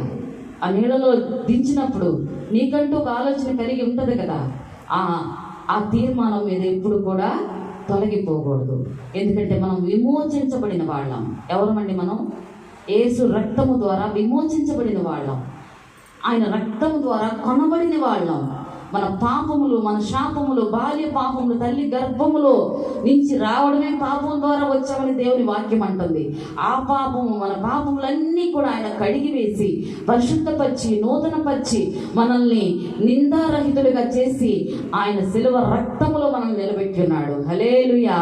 ఆ నీళ్ళలో దించినప్పుడు నీకంటూ ఒక ఆలోచన కలిగి ఉంటుంది కదా. ఆ తీర్మానం మీద ఎప్పుడు కూడా తొలగిపోకూడదు. ఎందుకంటే మనం విమోచించబడిన వాళ్ళం. ఎవరమండి మనం? యేసు రక్తము ద్వారా విమోచించబడిన వాళ్ళం. ఆయన రక్తము ద్వారా కొనబడిన వాళ్ళం. మన పాపములు, మన శాపములు, బాల్య పాపములు, తల్లి గర్భములో నుంచి రావడమే పాపం ద్వారా వచ్చామని దేవుని వాక్యం అంటుంది. ఆ పాపము, మన పాపములన్నీ కూడా ఆయన కడిగివేసి పరిశుద్ధపరిచి నూతనపరిచి మనల్ని నిందారహితులుగా చేసి ఆయన శిలువ రక్తములో మనల్ని నిలబెట్టి ఉన్నాడు. హల్లెలూయా,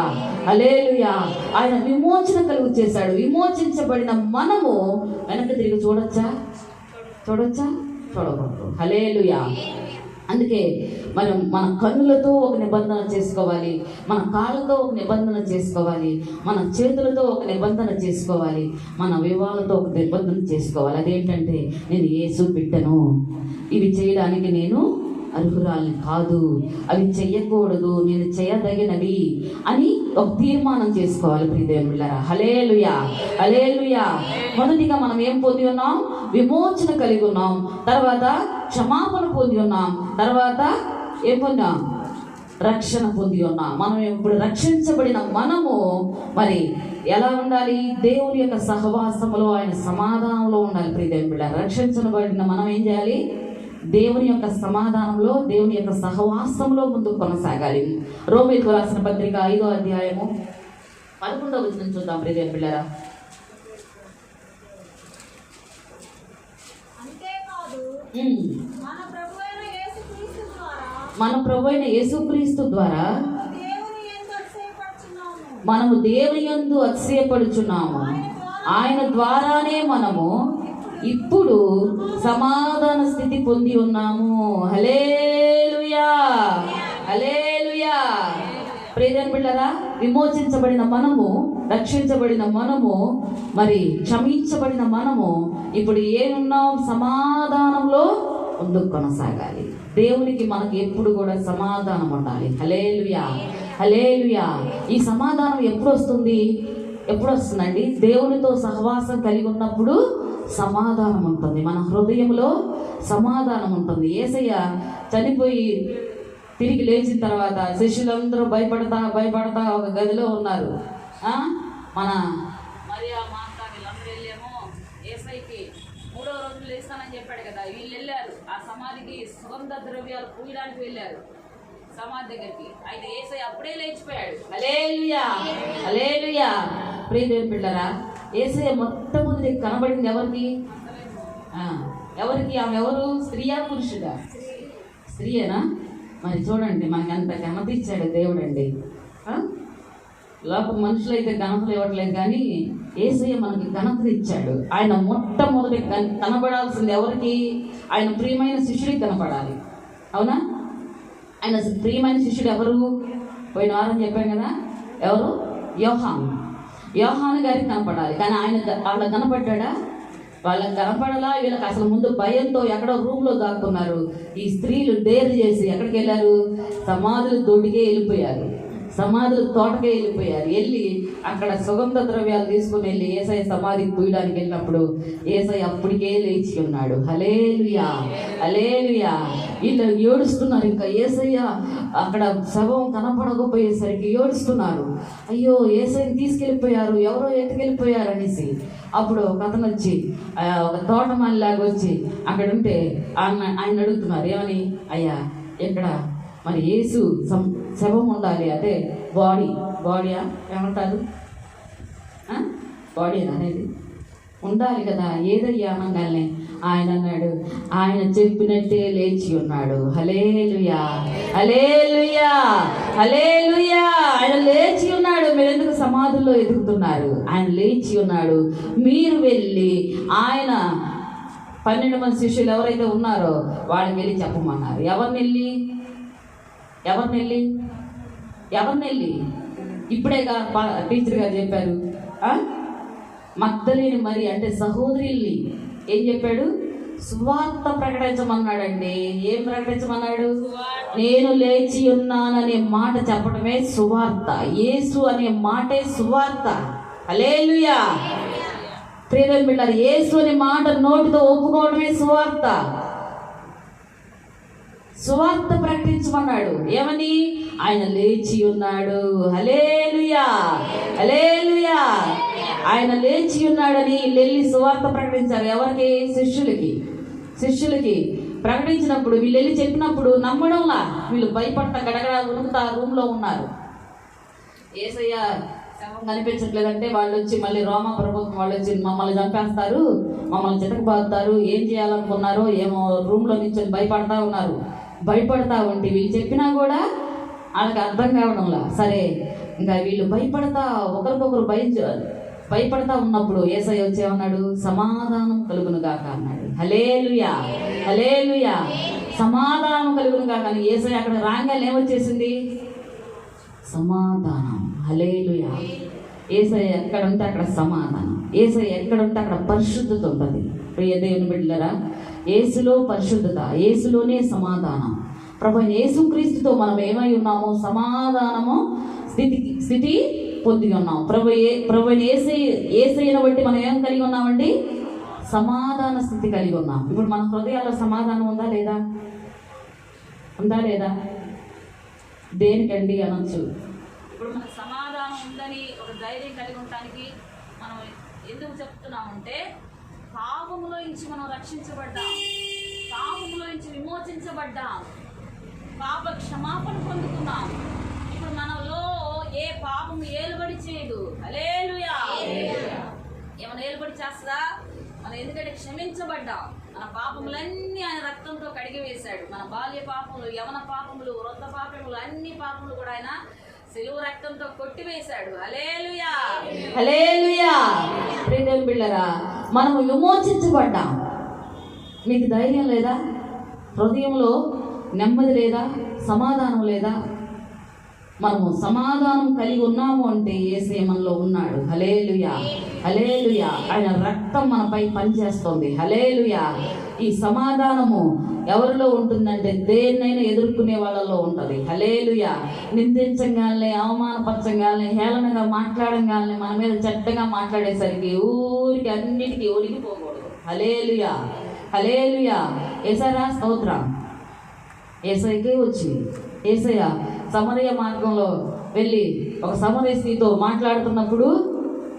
హల్లెలూయా. ఆయన విమోచన కలుగు చేశాడు. విమోచించబడిన మనము వెనక్కి తిరిగి చూడొచ్చా? చూడకూడదు. హల్లెలూయా. అందుకే మనం మన కన్నులతో ఒక నిబంధన చేసుకోవాలి, మన కాళ్ళతో ఒక నిబంధన చేసుకోవాలి, మన చేతులతో ఒక నిబంధన చేసుకోవాలి, మన వివాహాలతో ఒక నిబంధన చేసుకోవాలి. అదేంటంటే, నేను యేసు బిడ్డను, ఇవి చేయడానికి నేను అర్హురాలని కాదు, అవి చెయ్యకూడదు, నేను చేయదగినవి అని ఒక తీర్మానం చేసుకోవాలి. ప్రియదేవుని బిడ్డలారా, హల్లెలూయా, హల్లెలూయా. మొదటిగా మనం ఏం పొంది ఉన్నాం? విమోచన కలిగి ఉన్నాం. తర్వాత క్షమాపణ పొంది ఉన్నాం. తర్వాత ఏం పొందాం? రక్షణ పొంది ఉన్నాం. మనం ఇప్పుడు రక్షించబడిన మనము మరి ఎలా ఉండాలి? దేవుని యొక్క సహవాసంలో, ఆయన సమాధానంలో ఉండాలి. ప్రియదేవుని బిడ్డ, రక్షించబడిన మనం ఏం చేయాలి? దేవుని యొక్క సమాధానంలో, దేవుని యొక్క సహవాసంలో ముందుకు కొనసాగాలి. రోమీయులకు రాసిన పత్రిక 5వ అధ్యాయము 11వ వచనం చూద్దాం ప్రియదేవుని బిడ్డలారా. మన ప్రభువైన యేసుక్రీస్తు ద్వారా మనము దేవుని యందు అతిశయపడుచున్నాము. ఆయన ద్వారానే మనము ఇప్పుడు సమాధాన స్థితి పొంది ఉన్నాము. హల్లెలూయా, హల్లెలూయా. ప్రియదేవుని బిడ్డలారా, విమోచించబడిన మనము, రక్షించబడిన మనము, మరి క్షమించబడిన మనము ఇప్పుడు ఏమున్నాం? సమాధానంలో ముందుకు కొనసాగాలి. దేవునికి మనకి ఎప్పుడు కూడా సమాధానం ఉండాలి. హల్లెలూయా, హల్లెలూయా. ఈ సమాధానం ఎప్పుడు వస్తుంది? ఎప్పుడు వస్తుందండి? దేవునితో సహవాసం కలిగి ఉన్నప్పుడు సమాధానం ఉంటుంది. మన హృదయంలో సమాధానం ఉంటుంది. యేసయ్య చనిపోయి తిరిగి లేచిన తర్వాత శిష్యులందరూ భయపడతా ఒక గదిలో ఉన్నారు. మన మరియా మాత వీళ్ళందరూ వెళ్ళేమో యేసయ్యకి 3వ రోజు లేస్తానని చెప్పాడు కదా. వీళ్ళు వెళ్ళారు ఆ సమాధికి, సుగంధ ద్రవ్యాలు పూయడానికి వెళ్ళారు సమాధి దగ్గరికి. అయితే యేసయ్య అప్పుడే లేచిపోయాడు. హల్లెలూయా, హల్లెలూయా. ప్రియదేవుని బిడ్డలారా, యేసయ్య మొట్టమొదటి కనబడింది ఎవరికి? ఎవరికి? ఆమె ఎవరు? స్త్రీయా పురుషుడా? స్త్రీయేనా? మరి చూడండి, మనకి అంత ఘనత ఇచ్చాడు దేవుడు అండి. లోపల మనుషులు అయితే ఘనతలు ఇవ్వట్లేదు, కానీ యేసయ్య మనకి ఘనతలు ఇచ్చాడు. ఆయన మొట్టమొదటి కనబడాల్సింది ఎవరికి? ఆయన ప్రియమైన శిష్యుడికి కనపడాలి. అవునా? ఆయన ప్రియమైన శిష్యుడు ఎవరు? పోయిన వారం చెప్పాం కదా, ఎవరు? యోహాను గారికి కనపడాలి. కానీ ఆయన వాళ్ళకి కనపడ్డా? వాళ్ళకి కనపడలా. వీళ్ళకి అసలు ముందు భయంతో ఎక్కడో రూమ్లో దాక్కున్నారు. ఈ స్త్రీలు డేర్ చేసి ఎక్కడికి వెళ్ళారు? సమాధుల దొడ్డికే వెళ్ళిపోయారు, సమాధుల తోటకే వెళ్ళిపోయారు. వెళ్ళి అక్కడ సుగంధ ద్రవ్యాలు తీసుకుని వెళ్ళి యేసయ్య సమాధికి పూయడానికి వెళ్ళినప్పుడు యేసయ్య అప్పటికే లేచి ఉన్నాడు. హల్లెలూయా, హల్లెలూయా. వీళ్ళు ఏడుస్తున్నారు. ఇంకా యేసయ్య అక్కడ శవం కనపడకపోయేసరికి ఏడుస్తున్నారు. అయ్యో, యేసయ్యని తీసుకెళ్ళిపోయారు, ఎవరో ఎత్తుకెళ్ళిపోయారు అనేసి. అప్పుడు ఒక అతను వచ్చి, ఒక తోటమాలిలాగా వచ్చి అక్కడ ఉంటే ఆయన అడుగుతున్నారు, ఏమని? అయ్యా, ఎక్కడ మరి యేసు శవం ఉండాలి, అదే బాడీయా ఏమంటారు? బాడీ అనేది ఉండాలి కదా, ఏదయ్యా అనగానే ఆయన అన్నాడు, ఆయన చెప్పినట్టే లేచి ఉన్నాడు. హల్లెలూయా, హల్లెలూయా, హల్లెలూయా. ఆయన లేచి ఉన్నాడు. మీరు ఎందుకు సమాధుల్లో ఎదుగుతున్నారు? ఆయన లేచి ఉన్నాడు. మీరు వెళ్ళి ఆయన 12 మంది శిష్యులు ఎవరైతే ఉన్నారో వాళ్ళకి వెళ్ళి చెప్పమన్నారు. ఎవరిని వెళ్ళి ఇప్పుడేగా టీచర్ గారు చెప్పారు. మగ్దలేని మరి అంటే సహోదరుల్ని ఏం చెప్పాడు? సువార్త ప్రకటించమన్నాడండి. ఏం ప్రకటించమన్నాడు? నేను లేచి ఉన్నాననే మాట చెప్పడమే సువార్త. యేసు అనే మాటే సువార్త. హల్లెలూయా. ప్రియదేవుని బిడ్డలారా, యేసు అనే మాట నోటితో ఒప్పుకోవడమే సువార్త. సువార్త ప్రకటించమన్నాడు. ఏమని? ఆయన లేచి ఉన్నాడు. హల్లెలూయా, హల్లెలూయా. ఆయన లేచి ఉన్నాడని వెళ్ళి సువార్త ప్రకటించారు. ఎవరికి? శిష్యులకి ప్రకటించినప్పుడు వీళ్ళు వెళ్ళి చెప్పినప్పుడు నమ్మడంలా. వీళ్ళు భయపడతా గడగడ ఉనుకుతా రూమ్లో ఉన్నారు. యేసయ్య శవం కనిపించట్లేదంటే వాళ్ళు వచ్చి మళ్ళీ రోమా ప్రభుత్వం వాళ్ళు వచ్చి మమ్మల్ని చంపేస్తారు, మమ్మల్ని చితకబాదుతారు, ఏం చేయాలనుకున్నారో ఏమో భూమిలో నుంచి భయపడతా ఉంటే వీళ్ళు చెప్పినా కూడా వాళ్ళకి అర్థం కావడంలా. సరే, ఇంకా వీళ్ళు భయపడతా ఒకరికొకరు భయపడతా ఉన్నప్పుడు యేసయ్య వచ్చేమన్నాడు? సమాధానం కలుగును గాక అన్నాడు. హల్లెలూయా, హల్లెలూయా. సమాధానం కలుగును గాక అని యేసయ్య అక్కడ రాగానే ఏమొచ్చేసింది? సమాధానం. హల్లెలూయా. యేసయ్య ఎక్కడ ఉంటే అక్కడ సమాధానం. యేసయ్య ఎక్కడ ఉంటే అక్కడ పరిశుద్ధత ఉంటుంది. ప్రియ దేవుని బిడ్డలారా, యేసులో పరిశుద్ధత, యేసులోనే సమాధానం. ప్రభువైన యేసుక్రీస్తుతో మనం ఏమై ఉన్నాము? సమాధానము స్థితి పొంది ఉన్నాము. ప్రభువైన యేసయ్యను బట్టి మనం ఏం కలిగి ఉన్నామండి? సమాధాన స్థితి కలిగి ఉన్నాం. ఇప్పుడు మన హృదయాల్లో సమాధానం ఉందా లేదా? దేనికండి అనొచ్చు. ఇప్పుడు మనకు సమాధానం ఉందని ఒక ధైర్యం కలిగి ఉండటానికి మనం ఎందుకు చెప్తున్నామంటే, పాపములో నుంచి మనం రక్షించబడ్డాం, పాపములో నుంచి విమోచించబడ్డాం, పాప క్షమాపణ పొందుకున్నాం. ఇప్పుడు మనలో ఏ పాపము ఏలుబడి చేయదు. హల్లెలూయా. ఏమైనా ఏలుబడి చేస్తుందా? మనం ఎందుకంటే క్షమించబడ్డాం. మన పాపములన్నీ ఆయన రక్తంతో కడిగి వేశాడు. మన బాల్య పాపములు, యవన పాపములు, వృద్ధ పాపములు, అన్ని పాపములు కూడా ఆయన సిలువ రక్తంతో కొట్టివేశాడు. హల్లెలూయా, హల్లెలూయా. ప్రియదేవుని బిడ్డలారా, మనము విమోచించబడ్డాం. మీకు ధైర్యం లేదా? హృదయంలో నెమ్మది లేదా? సమాధానం లేదా? మనము సమాధానం కలిగి ఉన్నాము అంటే యేసయ్య మనలో ఉన్నాడు. హల్లెలూయా, హల్లెలూయా. ఆయన రక్తం మనపై పనిచేస్తుంది. హల్లెలూయా. ఈ సమాధానము ఎవరిలో ఉంటుందంటే దేన్నైనా ఎదుర్కొనే వాళ్ళలో ఉంటుంది. హల్లెలూయా. నిందించగానే, అవమానపరచగానే, హేళనగా మాట్లాడగానే, మన మీద చెడ్డగా మాట్లాడేసరికి ఊరికి అన్నిటికీ ఒరిగిపోకూడదు. హల్లెలూయా, హల్లెలూయా. యేసయ్యా స్తోత్రం. యేసయ్యకే వచ్చింది. యేసయ్య సమరయ మార్గంలో వెళ్ళి ఒక సమరయ స్త్రీతో మాట్లాడుతున్నప్పుడు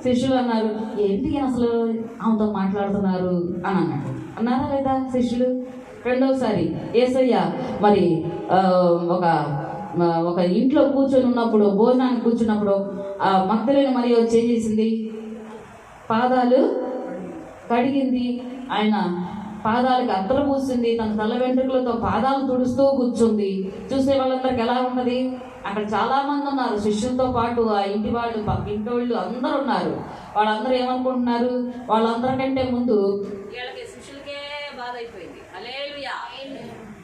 శిష్యులు అన్నారు, ఏంటి అసలు ఆమెతో మాట్లాడుతున్నారు అని అన్నాడు. అన్నారా లేదా శిష్యులు? రెండవసారి యేసయ్య మరి ఒక ఇంట్లో కూర్చొని ఉన్నప్పుడు, భోజనానికి కూర్చున్నప్పుడు మగ్దలేని మరి వచ్చి ఏం చేసింది? పాదాలు కడిగింది. ఆయన పాదాలకు అత్తరు పూసింది. తన తల వెంట్రుకలతో పాదాలు తుడుస్తూ కూర్చుంది. చూసే వాళ్ళందరికి ఎలా ఉన్నది? అక్కడ చాలా మంది ఉన్నారు శిష్యులతో పాటు. ఆ ఇంటి వాళ్ళు, పక్కింటి వాళ్ళు అందరూ ఉన్నారు. వాళ్ళందరూ ఏమనుకుంటున్నారు? వాళ్ళందరికంటే ముందు వీళ్ళకి శిష్యులకే బాధ అయిపోయింది. హల్లెలూయా.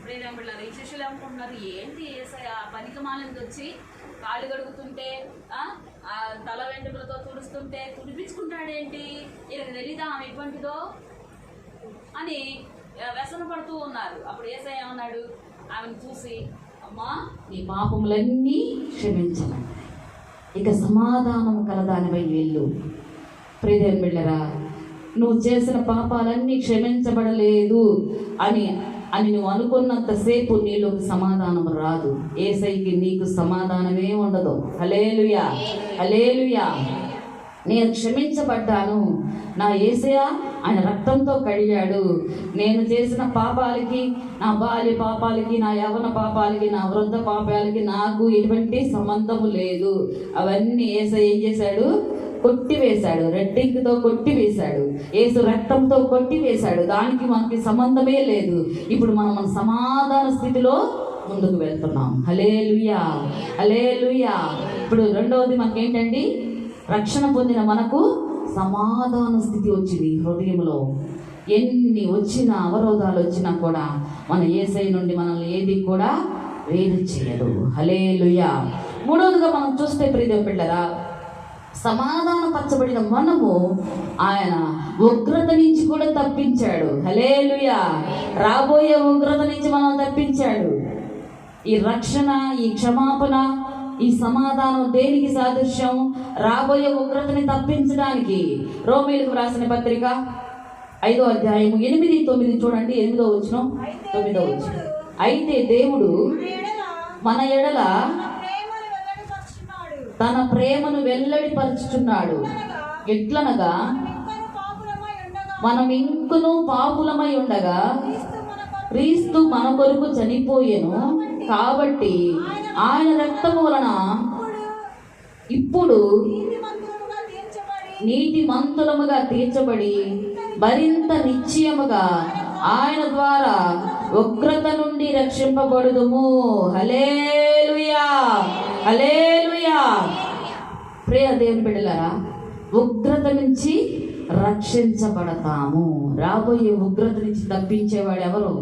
ప్రియమైన ఈ శిష్యులు ఏమనుకుంటున్నారు? ఏంటి యేసయ్య పనికి మాలింది వచ్చి కాళ్ళు కడుగుతుంటే, తల వెంట్రుకలతో తుడుస్తుంటే తుడిపించుకుంటాడేంటి? ఈయనకు తెలీదా ఆమె ఎటువంటిదో అని వ్యసన పడుతూ ఉన్నారు. అప్పుడు యేసయ్య ఏమన్నాడు? ఆమెను చూసి, అమ్మా నీ పాపములన్నీ క్షమించమని, ఇక సమాధానం కలదానిపై వెళ్ళు. ప్రియదేవుని బిడ్డలారా, నువ్వు చేసిన పాపాలన్నీ క్షమించబడలేదు అని నువ్వు అనుకున్నంతసేపు నీలోకి సమాధానం రాదు. యేసయ్యకి నీకు సమాధానమే ఉండదు. హల్లెలూయా, హల్లెలూయా. నేను క్షమించబడ్డాను. నా యేసయ్య ఆయన రక్తంతో కడిగాడు. నేను చేసిన పాపాలకి, నా బాల్య పాపాలకి, నా యవ్వన పాపాలకి, నా వృద్ధ పాపాలకి నాకు ఎటువంటి సంబంధము లేదు. అవన్నీ యేసయ్య ఏం చేశాడు? కొట్టివేశాడు. రెడ్డింకితో కొట్టివేశాడు. యేసు రక్తంతో కొట్టివేశాడు. దానికి మనకి సంబంధమే లేదు. ఇప్పుడు మనం సమాధాన స్థితిలో ముందుకు వెళ్తున్నాం. హల్లెలూయా, హల్లెలూయా. ఇప్పుడు రెండవది మనకేంటండి? రక్షణ పొందిన మనకు సమాధాన స్థితి వచ్చింది హృదయంలో. ఎన్ని వచ్చినా, అవరోధాలు వచ్చినా కూడా మన యేసయ్య నుండి మనల్ని ఏది కూడా వేరు చేయదు. హల్లెలూయా. మూడవదిగా మనం చూస్తే ప్రియదేవుని బిడ్డలారా, సమాధానపరచబడిన మనము ఆయన ఉగ్రత నుంచి కూడా తప్పించాడు. హల్లెలూయా. రాబోయే ఉగ్రత నుంచి మనం తప్పించాడు. ఈ రక్షణ, ఈ క్షమాపణ, ఈ సమాధానం దేనికి సాదృశ్యం? రాబోయే ఉగ్రతని తప్పించడానికి. రోమీయులకు రాసిన పత్రిక 5వ అధ్యాయము 8, 9 చూడండి. 8వ వచనం, 9వ వచనం. అయితే దేవుడు మన ఎడల తన ప్రేమను వెల్లడిపరుచుచున్నాడు. ఎట్లనగా మనం ఇంకను పాపులమై ఉండగా క్రీస్తు మన కొరకు చనిపోయెను. కాబట్టి ఆయన రక్తము వలన ఇప్పుడు నీతిమంతులముగా తీర్చబడి మరింత నిశ్చయముగా ఆయన ద్వారా ఉగ్రత నుండి రక్షింపబడుదుము. హల్లెలూయా, హల్లెలూయా. ప్రియ దేవుని బిడ్డలారా, ఉగ్రత నుంచి రక్షించబడతాము. రాబోయే ఉగ్రత నుంచి తప్పించేవాడు ఎవరు?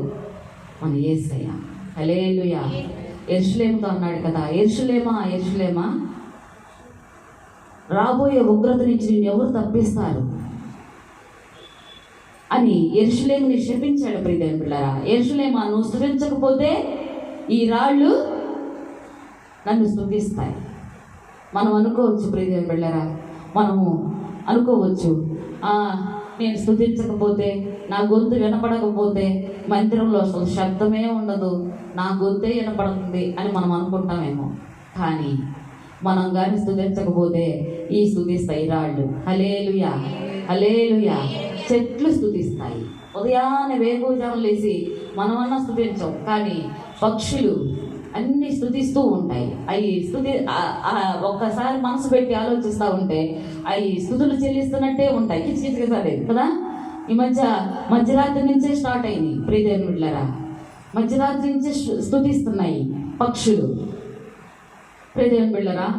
మన యేసయ్య. హల్లెలూయా. యెరూషలేముతో అన్నాడు కదా, యెరూషలేమా, యెరూషలేమా, రాబోయే ఉగ్రత నుంచి నిన్ను ఎవరు తప్పిస్తారు అని యెరూషలేముని శపించాడు. ప్రియదేవుని బిడ్డలారా, యెరూషలేమా, నువ్వు స్తుతించకపోతే ఈ రాళ్ళు నన్ను స్తుతిస్తాయి. మనం అనుకోవచ్చు ప్రియదేవుని బిడ్డలారా, మనము అనుకోవచ్చు, నేను స్తుతించకపోతే, నా గొంతు వినపడకపోతే మందిరంలో అసలు శబ్దమే ఉండదు, నా గొంతే వినపడుతుంది అని మనం అనుకుంటామేమో. కానీ మనం కానీ స్తుతించకపోతే ఈ స్తుతిస్తాయి రాళ్ళు. హల్లెలూయా, హల్లెలూయా. చెట్లు స్తుతిస్తాయి. ఉదయాన్నే వేకువజామున లేచి మనమన్నా స్తుతించం, కానీ పక్షులు అన్ని స్తుతిస్తూ ఉంటాయి. అవి ఒక్కసారి మనసు పెట్టి ఆలోచిస్తూ ఉంటే అవి స్తుతులు చెల్లిస్తున్నట్టే ఉంటాయి. కిచకిచలేదు కదా. ఈ మధ్యరాత్రి నుంచే స్టార్ట్ అయింది ప్రియదేవుని బిడ్డలారా. మధ్యరాత్రి నుంచే స్తుతిస్తున్నాయి పక్షులు. ప్రియదేవుని బిడ్డలారా,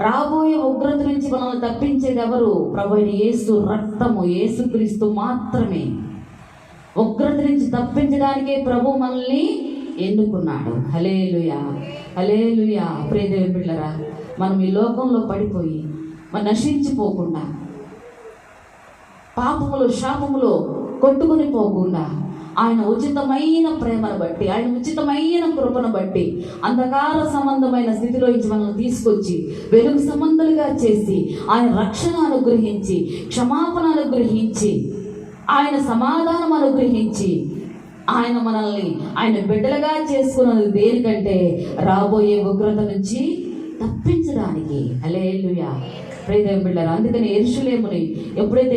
రాబోయే ఉగ్రత నుంచి మనల్ని తప్పించేది ఎవరు? ప్రభువైన యేసు రక్తము, యేసుక్రీస్తు మాత్రమే. ఉగ్రత నుంచి తప్పించడానికే ప్రభు మనల్ని ఎన్నుకున్నాడు. హల్లెలూయా, హల్లెలూయా. ప్రియదేవుని బిడ్డలారా, మనం ఈ లోకంలో పడిపోయి మనం నశించిపోకుండా, పాపములో శాపములో కొట్టుకుని పోకుండా, ఆయన ఉచితమైన ప్రేమను బట్టి, ఆయన ఉచితమైన కృపను బట్టి అంధకార సంబంధమైన స్థితిలో నుంచి మనల్ని తీసుకొచ్చి వెలుగు సంబంధాలుగా చేసి, ఆయన రక్షణ అనుగ్రహించి, క్షమాపణ అనుగ్రహించి, ఆయన సమాధానం అనుగ్రహించి, ఆయన మనల్ని ఆయన బిడ్డలుగా చేసుకున్నది దేనికంటే రాబోయే ఉగ్రత నుంచి తప్పించడానికి. హల్లెలూయా. ప్రియదేవుని బిడ్డలారా, అందుకని యెరూషలేముని ఎప్పుడైతే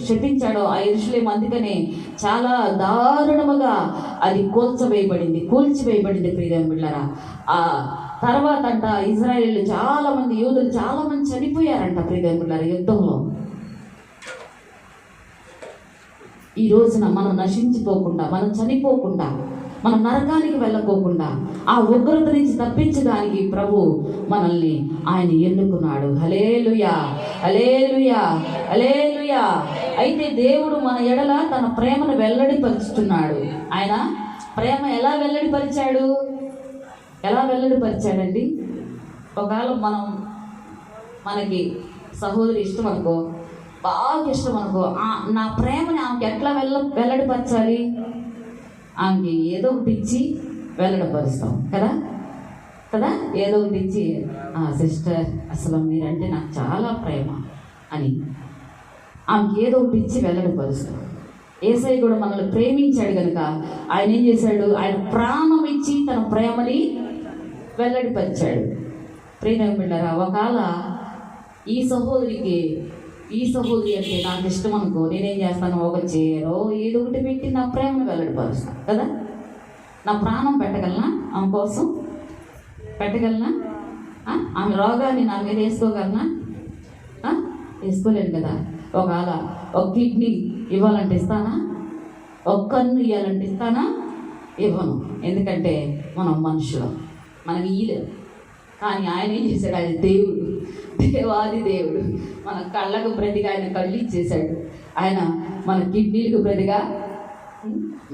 శపించాడో ఆ యెరూషలేము అందుకనే చాలా దారుణముగా అది కూల్చివేయబడింది. ప్రియదేవుని బిడ్డలారా, ఆ తర్వాత అంట ఇజ్రాయేల్ చాలా మంది యూదులు చాలా మంది చనిపోయారంట ప్రియదేవుని బిడ్డలారా యుద్ధంలో. ఈ రోజున మనం నశించిపోకుండా, మనం చనిపోకుండా, మనం నరకానికి వెళ్ళకోకుండా ఆ ఉగ్రత నుంచి తప్పించడానికి ప్రభు మనల్ని ఆయన ఎన్నుకున్నాడు. హల్లెలూయా, హల్లెలూయా, హల్లెలూయా. అయితే దేవుడు మన ఎడల తన ప్రేమను వెల్లడిపరుచుతున్నాడు. ఆయన ప్రేమ ఎలా వెల్లడిపరిచాడండి? ఒకవేళ మనకి సహోదరి ఇష్టం అనుకో, బాగా ఇష్టం అనుకో, నా ప్రేమని ఆమెకి ఎట్లా వెల్లడిపరచాలి? ఆమెకి ఏదో ఒకటి ఇచ్చి వెల్లడిపరుస్తాం కదా. ఏదో ఒకటి ఇచ్చి, సిస్టర్ అసలు మీరంటే నాకు చాలా ప్రేమ అని ఆమెకి ఏదో ఒకటి ఇచ్చి వెల్లడిపరుస్తాం. యేసయ్య కూడా మనల్ని ప్రేమించాడు కనుక ఆయన ఏం చేశాడు? ఆయన ప్రాణం ఇచ్చి తన ప్రేమని వెల్లడిపరిచాడు. ప్రియమైన బిడ్డలారా, ఒకవేళ ఈ సహోదరి అంటే నాకు ఇష్టం అనుకో, నేనేం చేస్తాను? ఒక చీరో ఏదో ఒకటి పెట్టి నా ప్రేమను వెల్లడిపరుస్తాను కదా. నా ప్రాణం పెట్టగలనా? ఆమె కోసం పెట్టగలనా? ఆమె రోగాన్ని నా మీద వేసుకోగలనా? వేసుకోలేను కదా. ఒకవేళ ఒక కిడ్నీ ఇవ్వాలంటే ఇస్తానా? ఒక కన్ను ఇవ్వాలంటే ఇస్తానా? ఇవ్వను. ఎందుకంటే మనం మనుషులం, మనకి ఇయ్యలేదు. కానీ ఆయన ఏం చేశాడు? ఆయన దేవుడు, దేవాది దేవుడు. మన కళ్ళకు ప్రతిగా ఆయన కళ్ళు ఇచ్చేశాడు. ఆయన మన కిడ్నీలకు ప్రతిగా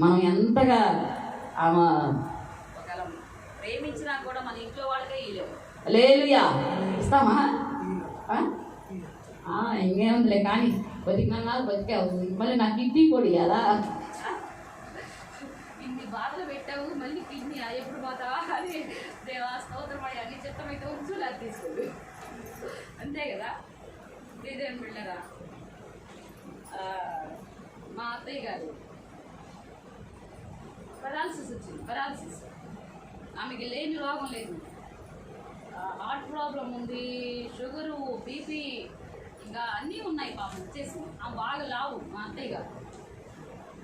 మనం ఎంతగా ఆమె ప్రేమించినా కూడా మన ఇంట్లో వాళ్ళకే ఇయ్యలేము. హల్లెలూయా. ఇస్తామా? ఇంకేముందిలే, కానీ బతికావు, మళ్ళీ నా కిడ్నీ కూడా ఇవ్వాలా? ఇన్ని బాధలు పెట్టావు, మళ్ళీ కిడ్నీ ఎప్పుడు పోతావా అని దేవా స్తోత్రం అన్ని చిత్తమైతే ఉంచు, లేదా తీసుకోడు. అంతే కదా. ఇదేం బిడ్డరా, మా అత్తయ్య గారు పెరాలసిస్ వచ్చింది. ఆమెకి లేని రోగం లేదు, హార్ట్ ప్రాబ్లం ఉంది, షుగరు, బీపీ, ఇంకా అన్నీ ఉన్నాయి. పాపం వచ్చేసి ఆమె బాగా లావు మా అత్తయ్య గారు.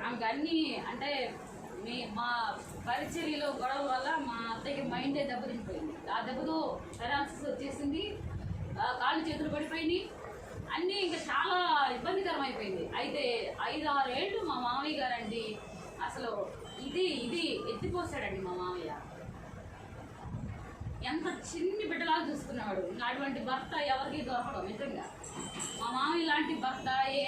ఆమెకు అన్నీ అంటే మా పరిచర్యలో గొడవ వల్ల మా అత్తయ్యకి మైండే దెబ్బతిండిపోయింది. ఆ దెబ్బతో పెరాలసిస్ వచ్చేసింది, కాళ్ళు చేతులు పడిపోయినాయి, అన్నీ ఇంకా చాలా ఇబ్బందికరం అయిపోయింది. అయితే 5-6 ఏళ్ళు మా మామయ్య గారండి అసలు ఇది ఎత్తిపోసాడండి. మా మామయ్య ఎంత చిన్ని బిడ్డలాగా చూసుకునేవాడు. ఇంకా అటువంటి భర్త ఎవరికి దొరకడం నిజంగా. మా మామయ్య లాంటి భర్త ఏ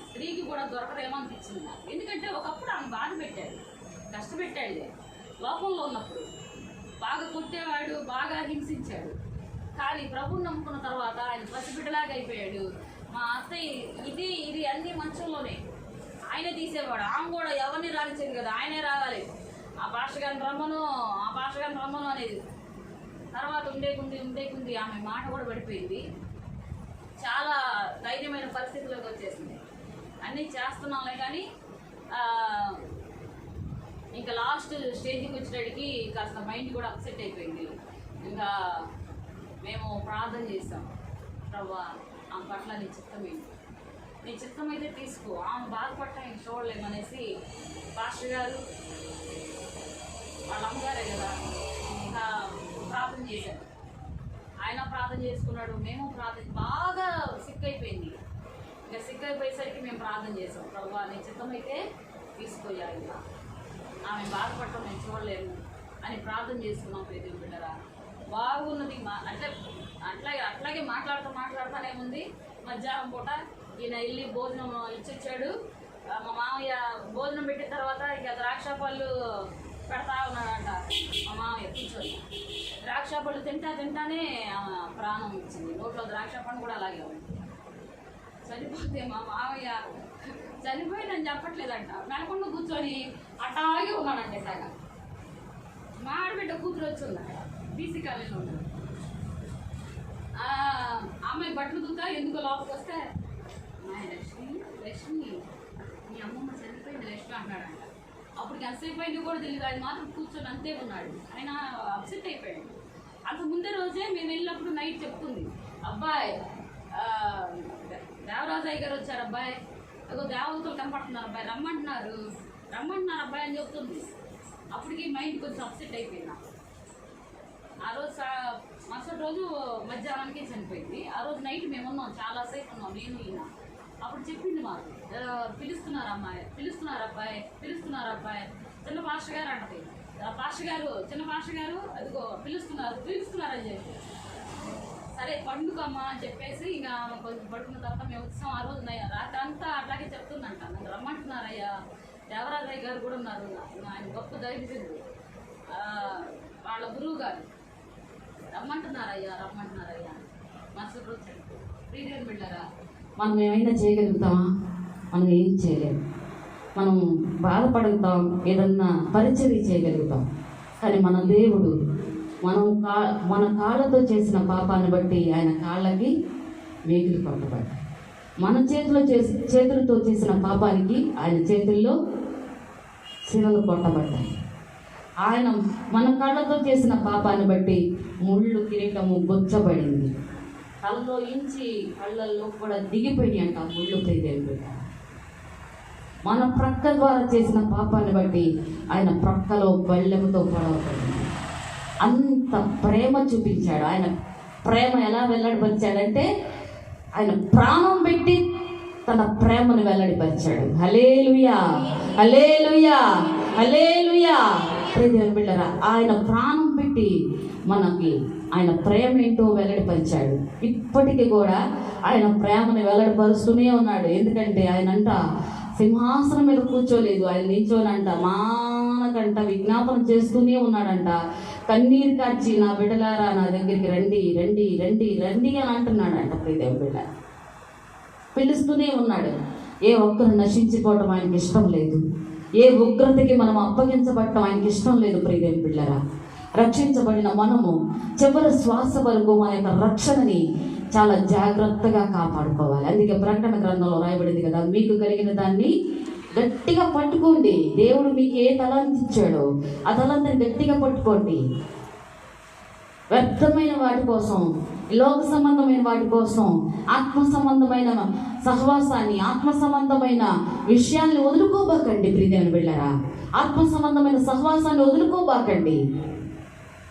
స్త్రీకి కూడా దొరకదేమో అనిపించింది నాకు. ఎందుకంటే ఒకప్పుడు ఆమె బాధ పెట్టాడు, కష్టపెట్టాడు. లోకంలో ఉన్నప్పుడు బాగా కొట్టేవాడు, బాగా హింసించాడు. కానీ ప్రభువుని నమ్ముకున్న తర్వాత ఆయన పసిబిడ్డలాగా అయిపోయాడు. మా అత్తయ్య ఇది అన్ని మంచంలోనే ఆయనే తీసేవాడు. ఆమె కూడా ఎవరిని రానిచ్చేది కదా, ఆయనే రావాలి. ఆ పాస్టర్ గారిని రమ్మను అనేది. తర్వాత ఉండే కొంది ఆమె మాట కూడా పడిపోయింది. చాలా ధైర్యమైన పరిస్థితిలోకి వచ్చేసింది. అన్నీ చేస్తున్నాంలే కానీ ఇంకా లాస్ట్ స్టేజ్కి వచ్చేటికి కాస్త మైండ్ కూడా అప్సెట్ అయిపోయింది. ఇంకా మేము ప్రార్థన చేస్తాం, ప్రభువా ఆమె పట్ల నీ చిత్తమేంటి, నీ చిత్తం అయితే తీసుకో, ఆమె బాధపడటం ఇంక చూడలేమనేసి పాస్టర్ గారు వాళ్ళ అమ్మగారే కదా ఇంకా ప్రార్థన చేశారు. ఆయన ప్రార్థన చేసుకున్నాడు, మేము ప్రార్థన, బాగా సిక్ అయిపోయింది. ఇంకా సిక్ అయిపోయేసరికి మేము ప్రార్థన చేసాం, ప్రభువా నీ చిత్తం అయితే తీసుకోవాలి, ఇంకా ఆమె బాధపడటం మేము చూడలేము అని ప్రార్థన చేసుకున్నాం. ప్రీతి బిడ్డరా బాగున్నది. అట్లాగే మాట్లాడుతూనే ఉంది. మధ్యాహ్నం పూట ఈయన వెళ్ళి భోజనం ఇచ్చొచ్చాడు. మా మామయ్య భోజనం పెట్టిన తర్వాత ఇక ద్రాక్ష పళ్ళు పెడతా ఉన్నాడంట. మా మామయ్య కూర్చొని ద్రాక్ష పళ్ళు తింటానే ప్రాణం ఇచ్చింది. నోట్లో ద్రాక్ష పండు కూడా అలాగే ఉంది. చనిపోతే మా మామయ్య చనిపోయిందని చెప్పట్లేదంట, వెనకుండా కూర్చొని అట్లాగే ఉన్నాడంటే సగం. మా ఆడబిడ్డ కూతురు వచ్చిందంట, బీసీ కాలేజీలో ఉంటుంది. అమ్మాయి బట్టలు దుద్దా ఎందుకో లోపలికి వస్తే లక్ష్మి మీ అమ్మమ్మ చనిపోయింది లక్ష్మి అంటున్నాడంట. అప్పటికి ఎంతసేపు అయింది కూడా తెలియదు, ఆయన మాత్రం కూర్చొని అంతే ఉన్నాడు. ఆయన అప్సెట్ అయిపోయాడు. అంత ముందే రోజే మేము వెళ్ళినప్పుడు నైట్ చెప్తుంది, అబ్బాయి దేవరాజయ్య గారు వచ్చారు అబ్బాయి, అదో దేవతలు కనపడుతున్నారు అబ్బాయి, రమ్మంటున్నారు అబ్బాయి అని చెప్తుంది. అప్పటికి మైండ్ కొంచెం అప్సెట్ అయిపోయింది. ఆ రోజు మరుసటి రోజు మధ్యాహ్నానికి చనిపోయింది. ఆ రోజు నైట్ మేము ఉన్నాం, చాలాసేపు ఉన్నాం నేను ఈయన. అప్పుడు చెప్పింది మాకు, పిలుస్తున్నారు అబ్బాయి చిన్న పాస్టర్ గారు అంటది. చిన్న పాస్టర్ గారు అదిగో పిలుస్తున్నారు అని చెప్పి, సరే పండుగమ్మా అని చెప్పేసి ఇంకా కొంచెం పడుకున్న తర్వాత మేము వచ్చాం. ఆ రోజు రాత్రి అంతా అట్లాగే చెప్తుందంట, నన్ను రమ్మంటున్నారయ్యా, దేవరాజయ్య గారు కూడా ఉన్నారు, ఆయన గొప్ప దైవజనుడు, వాళ్ళ గురువు గారు రమ్మంటున్నారయ్యా మరుసటి రోజు ప్రీతిని బిడ్డరా మనం ఏమైనా చేయగలుగుతామా? మనం ఏం చేయలేము. మనం బాధపడగలుగుతాం, ఏదన్నా పరిచర్య చేయగలుగుతాం. కానీ మన దేవుడు మన కాళ్ళతో చేసిన పాపాన్ని బట్టి ఆయన కాళ్ళకి వేగులు పట్టబడ్డాయి. మన చేతులతో చేసిన పాపానికి ఆయన చేతుల్లో శిలలు కొట్టబడ్డాయి. ఆయన మన కాళ్ళతో చేసిన పాపాన్ని బట్టి ముళ్ళు కిరీటము గుచ్చబడింది. కళ్ళలో ఇంచి కళ్ళల్లో కూడా దిగిపోయి అంట ముళ్ళు. ప్రీతి మన ప్రక్క ద్వారా చేసిన పాపాన్ని బట్టి ఆయన ప్రక్కలో బల్లెముతో పొడవబడింది. అంత ప్రేమ చూపించాడు. ఆయన ప్రేమ ఎలా వెల్లడిపరిచాడంటే ఆయన ప్రాణం పెట్టి తన ప్రేమను వెల్లడిపరిచాడు. హల్లెలూయా, హల్లెలూయా, హల్లెలూయా. ప్రియమైన బిడ్డలారా, ఆయన ప్రాణం పెట్టి మనకి ఆయన ప్రేమ ఏంటో వెల్లడిపరిచాడు. ఇప్పటికీ కూడా ఆయన ప్రేమను వెల్లడిపరుస్తూనే ఉన్నాడు. ఎందుకంటే ఆయన అంట సింహాసనం మీద కూర్చోలేదు, ఆయన నిల్చోనంట మానకంట విజ్ఞాపన చేస్తూనే ఉన్నాడంట. కన్నీరు కార్చి నా బిడ్డలారా నా దగ్గరికి రండి రండి రండి రండి అని అంటున్నాడంట. ప్రియమైన బిడ్డ పిలుస్తూనే ఉన్నాడు. ఏ ఒక్కరు నశించిపోవటం ఆయనకి ఇష్టం లేదు. ఏ ఉగ్రతకి మనం అప్పగించబడటం ఆయనకి ఇష్టం లేదు. ప్రియమైన బిడ్డలారా, రక్షించబడిన మనము చివరి శ్వాస వరకు మన యొక్క రక్షణని చాలా జాగ్రత్తగా కాపాడుకోవాలి. అందుకే ప్రకటన గ్రంథంలో రాయబడింది కదా, మీకు కలిగిన దాన్ని గట్టిగా పట్టుకోండి. దేవుడు మీకు ఏ తలాంతి ఇచ్చాడో ఆ తలాంతిని గట్టిగా పట్టుకోండి. వ్యర్థమైన వాటి కోసం, లోక సంబంధమైన వాటి కోసం, ఆత్మ సంబంధమైన సహవాసాన్ని, ఆత్మ సంబంధమైన విషయాన్ని వదులుకోబాకండి. ప్రియమైన బిడ్డలారా, ఆత్మ సంబంధమైన సహవాసాన్ని వదులుకోబాకండి.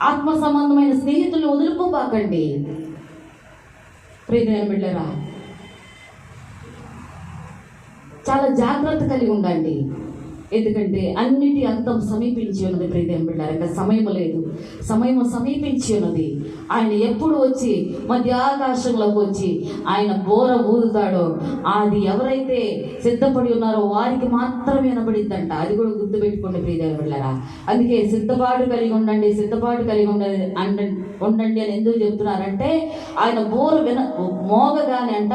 ఆత్మ సంబంధమైన స్నేహితులను వదులుకోబాకండి. ప్రియమైన బిడ్డలారా, చాలా జాగ్రత్త కలిగి ఉండండి. ఎందుకంటే అన్నిటి అంతం సమీపించి ఉన్నది. ప్రియమైన బిడ్డలారా, ఇంకా సమయం లేదు, సమయం సమీపించి ఉన్నది. ఆయన ఎప్పుడు వచ్చి మధ్య ఆకాశంలోకి వచ్చి ఆయన బోర ఊదుతాడో అది ఎవరైతే సిద్ధపడి ఉన్నారో వారికి మాత్రమే వినబడిద్దంట. అది కూడా గుర్తుపెట్టుకోండి ప్రియమైన బిడ్డలారా. అందుకే సిద్ధపాటు కలిగి ఉండండి, సిద్ధపాటు కలిగి ఉండండి అని ఎందుకు చెప్తున్నారంటే ఆయన బోర మోగగానే అంట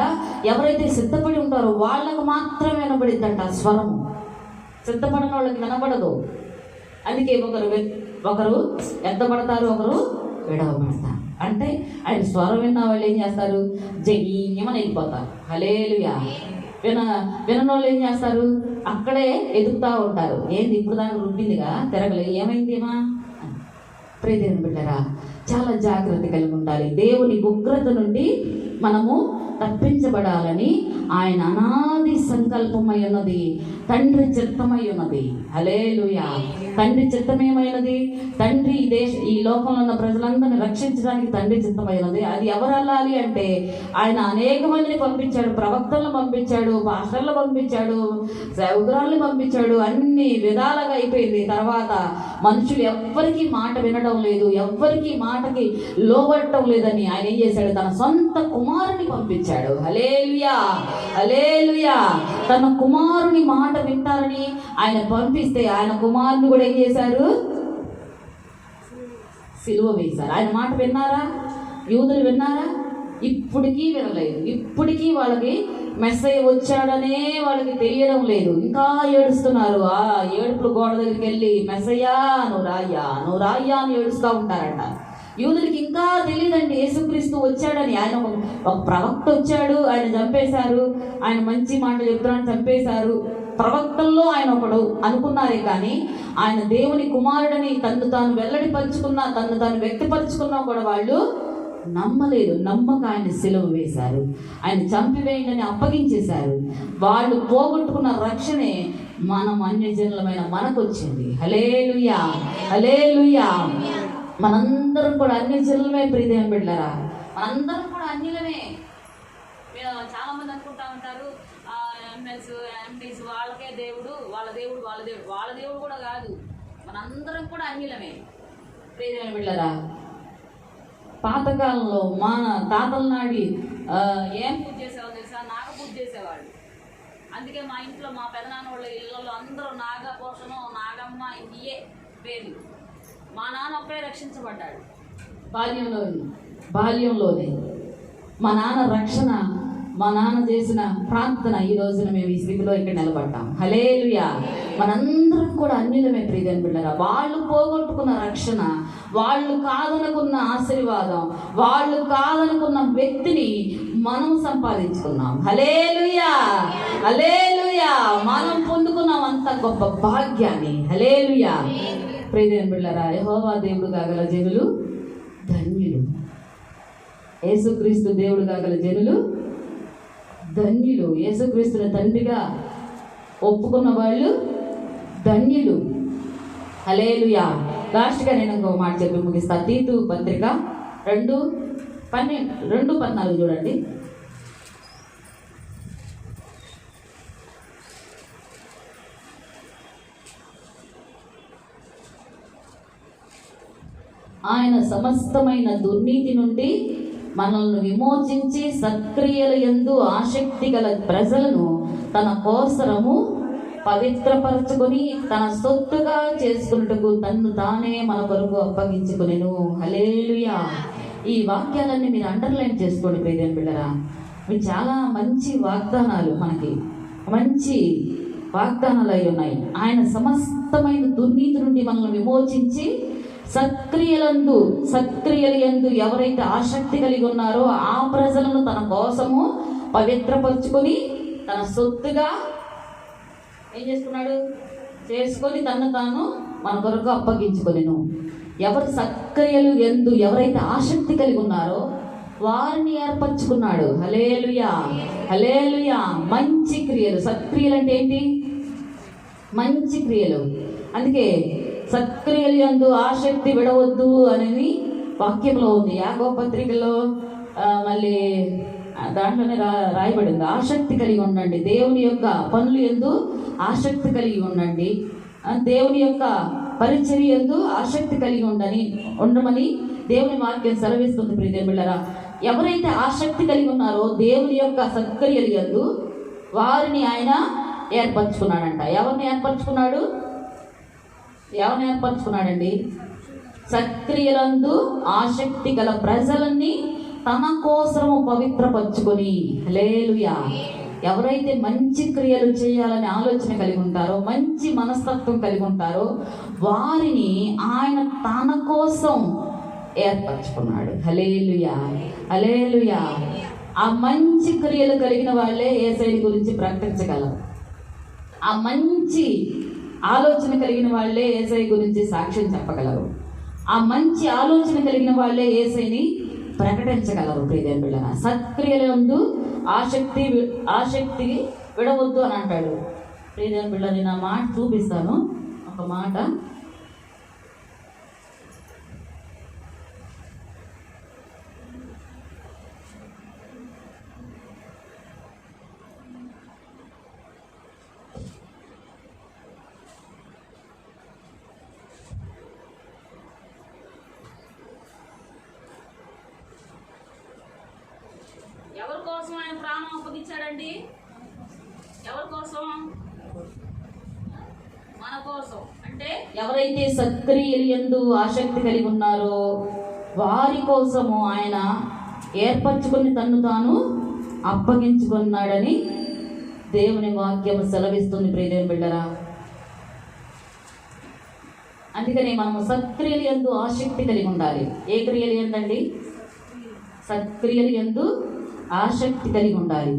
ఎవరైతే సిద్ధపడి ఉంటారో వాళ్ళకు మాత్రమే వినబడిద్దంట స్వరము. సిద్ధపడిన వాళ్ళకి వినబడదు. అందుకే ఒకరు ఎత్తబడతారు, ఒకరు విడవబడతారు. అంటే ఆయన స్వరం విన్న వాళ్ళు ఏం చేస్తారు? జయమని వెళ్ళిపోతారు. హల్లెలూయా. విననోళ్ళు ఏం చేస్తారు, అక్కడే ఎదుగుతూ ఉంటారు. ఏంది ఇప్పుడు దాకా రుబ్బిందిగా తిరగలేదు, ఏమైందేమా? ప్రియమైన బిడ్డరా, చాలా జాగ్రత్త కలిగి ఉండాలి. దేవుని ఉగ్రత నుండి మనము తప్పించబడాలని ఆయన అనాది సంకల్పమై ఉన్నది, తండ్రి చిత్తమై ఉన్నది. హల్లెలూయా. తండ్రి చిత్తమేమైనది? తండ్రి ఈ లోకంలో ఉన్న ప్రజలందరినీ రక్షించడానికి తండ్రి చిత్తమైనది. అది ఎవరు వెళ్ళాలి అంటే ఆయన అనేక మందిని పంపించాడు, ప్రవక్తలను పంపించాడు, పాస్టర్లు పంపించాడు, సేవకురాలను పంపించాడు. అన్ని విధాలుగా అయిపోయింది. తర్వాత మనుషులు ఎవ్వరికీ మాట వినడం లేదు, ఎవ్వరికీ మాటకి లోబడటం లేదని ఆయన ఏం చేశాడు? తన సొంత కుమారుని పంపించాడు. హల్లెలూయా, హల్లెలూయా. తన కుమారుని మాట వింటారని ఆయన పంపిస్తే ఆయన కుమారుని కూడా ఏం చేశారు? సిలువ వేశారు. ఆయన మాట విన్నారా? యూదులు విన్నారా? ఇప్పటికీ వినలేదు. ఇప్పటికీ వాళ్ళకి మెస్సయ్య వచ్చాడనే వాళ్ళకి తెలియడం లేదు. ఇంకా ఏడుస్తున్నారు. ఆ ఏడుపుల గోడ దగ్గరికి వెళ్ళి మెస్సయ్యా నువ్వు రాయ్యా అని ఏడుస్తూ ఉంటారంట. యూదులకి ఇంకా తెలియదండి యేసుక్రీస్తు వచ్చాడని. ఆయన ఒక ప్రవక్త వచ్చాడు, ఆయన చంపేశారు. ఆయన మంచి మాటలు చెప్తున్నాడు, చంపేశారు. ప్రవక్తల్లో ఆయన ఒకడు అనుకున్నారే కానీ ఆయన దేవుని కుమారుడని తను తాను వెల్లడిపరుచుకున్నా, తను తాను వ్యక్తపరుచుకున్నా కూడా వాళ్ళు నమ్మలేదు. నమ్మక ఆయన సిలువ వేశారు, ఆయన చంపివేయండి అప్పగించేశారు. వాళ్ళు పోగొట్టుకున్న రక్షణే మనం అన్యజనులమైన మనకు వచ్చింది. హల్లెలూయా, హల్లెలూయా. మనందరం కూడా అన్యజనులమే. ప్రియమైన బిడ్డలారా, మనందరం కూడా అన్యులమే. చాలా మంది అనుకుంటా ఉంటారు ఎమ్మెల్స్ ఎంపీస్ వాళ్ళకే దేవుడు, వాళ్ళ దేవుడు కూడా కాదు. మనందరం కూడా అన్యులమే. ప్రియమైన బిడ్డలారా, పాతకాలంలో మన తాతల నాడి ఏం పూజ చేసేవాళ్ళు తెలుసా? నాగ పూజ చేసేవాళ్ళు. అందుకే మా ఇంట్లో మా పెదనాన్న వాళ్ళ ఇళ్ళలో అందరూ నాగపోషణం, నాగమ్మ ఇయే పేర్లు. మా నాన్న ఒక్కడే రక్షించబడ్డాడు బాల్యంలోనే. మా నాన్న రక్షణ, మా నాన్న చేసిన ప్రార్థన ఈ రోజున మేము ఈ స్థితిలో ఇక్కడ నిలబడ్డాం. హల్లెలూయా. మనందరం కూడా అన్యులమే. ప్రియమైన బిడ్డలారా, వాళ్ళు పోగొట్టుకున్న రక్షణ, వాళ్ళు కాదనుకున్న ఆశీర్వాదం, వాళ్ళు కాదనుకున్న వ్యక్తిని మనం సంపాదించుకున్నాం. హల్లెలూయా, హల్లెలూయా. మనం పొందుకున్నాం అంత గొప్ప భాగ్యాన్ని. హల్లెలూయా. ప్రియమైన బిడ్డలారా, యెహోవా దేవుడు కాగల జనులు ధన్యులు. యేసుక్రీస్తు దేవుడు కాగల జనులు ధన్యులు. యేసుక్రీస్తుని తండ్రిగా ఒప్పుకున్న వాళ్ళు ధన్యులు. హల్లెలూయా. లాస్ట్గా నేను ఇంకో మాట చెప్పి ముగిస్తా. తీతు పత్రిక 2:14 చూడండి. ఆయన సమస్తమైన దుర్నీతి నుండి మనల్ని విమోచించి సత్క్రియల యందు ఆసక్తి గల ప్రజలను తన కోసరము పవిత్రపరచుకొని తన సొత్తుగా చేసుకున్నట్టుకు తన్ను తానే మన కొరకు అప్పగించుకునేను. హల్లెలూయా. ఈ వాక్యాలన్నీ మీరు అండర్లైన్ చేసుకోండి ప్రియమైన బిడ్డలారా. ఇవి చాలా మంచి వాగ్దానాలు, మనకి మంచి వాగ్దానాలు అయి ఉన్నాయి. ఆయన సమస్తమైన దుర్నీతి నుండి మనల్ని విమోచించి సత్క్రియల యందు ఎవరైతే ఆసక్తి కలిగి ఉన్నారో ఆ ప్రజలను తన కోసము పవిత్రపరుచుకొని తన సొత్తుగా ఏం చేసుకున్నాడు? చేసుకొని తను తాను మన కొరకు అప్పగించుకొనెను. ఎవరు సత్క్రియలు యందు ఎవరైతే ఆసక్తి కలిగి ఉన్నారో వారిని ఏర్పరచుకున్నాడు. హల్లెలూయా, హల్లెలూయా. మంచి క్రియలు, సత్క్రియలు అంటే ఏంటి? మంచి క్రియలు. అందుకే సత్క్రియలు యందు ఆసక్తి విడవద్దు అనేది వాక్యంలో ఉంది. యాకోబు పత్రికలో మళ్ళీ దాంట్లోనే రాయబడింది. ఆసక్తి కలిగి ఉండండి, దేవుని యొక్క పనులు యందు ఆసక్తి కలిగి ఉండండి, దేవుని యొక్క పరిచర్య యందు ఆసక్తి కలిగి ఉండమని దేవుని వాక్యం సెలవిస్తుంది. ప్రియమైన బిడ్డలారా, ఎవరైతే ఆసక్తి కలిగి ఉన్నారో దేవుని యొక్క సత్క్రియలు యందు వారిని ఆయన ఏర్పరచుకున్నాడంట. ఎవరిని ఏర్పరచుకున్నాడండి? సత్క్రియలందు ఆసక్తి గల ప్రజలన్నీ తన కోసము పవిత్రపరచుకొని. హల్లెలూయా. ఎవరైతే మంచి క్రియలు చేయాలని ఆలోచన కలిగి ఉంటారో, మంచి మనస్తత్వం కలిగి ఉంటారో వారిని ఆయన తన కోసం ఏర్పరచుకున్నాడు. హల్లెలూయా, హల్లెలూయా. ఆ మంచి క్రియలు కలిగిన వాళ్ళే యేసయ్యని గురించి ప్రకటించగలరు. ఆ మంచి ఆలోచన కలిగిన వాళ్ళే యేసయ్య గురించి సాక్ష్యం చెప్పగలరు. ఆ మంచి ఆలోచన కలిగిన వాళ్ళే యేసయ్యని ప్రకటించగలరు. ప్రియమైన బిడ్డలారా, సత్క్రియలందు ఆసక్తి విడవద్దు అని అంటాడు. ప్రియమైన బిడ్డలారా, నేను ఆ మాట చూపిస్తాను. ఒక మాట, ఎవరి కోసం ఆయన ప్రాణం అప్పగించాడండి? ఎవరి కోసం? మన కోసం. అంటే ఎవరైతే సత్క్రియలు యందు ఆసక్తి కలిగి ఉన్నారో వారి కోసము ఆయన ఏర్పరచుకుని తన్ను తాను అప్పగించుకున్నాడని దేవుని వాక్యం సెలవిస్తుంది. ప్రియమైన బిడ్డరా, అందుకని మనము సత్క్రియలు యందు ఆసక్తి కలిగి ఉండాలి. ఏ క్రియలు యందండి? సత్క్రియలు యందు ఆసక్తి కలిగి ఉండాలి.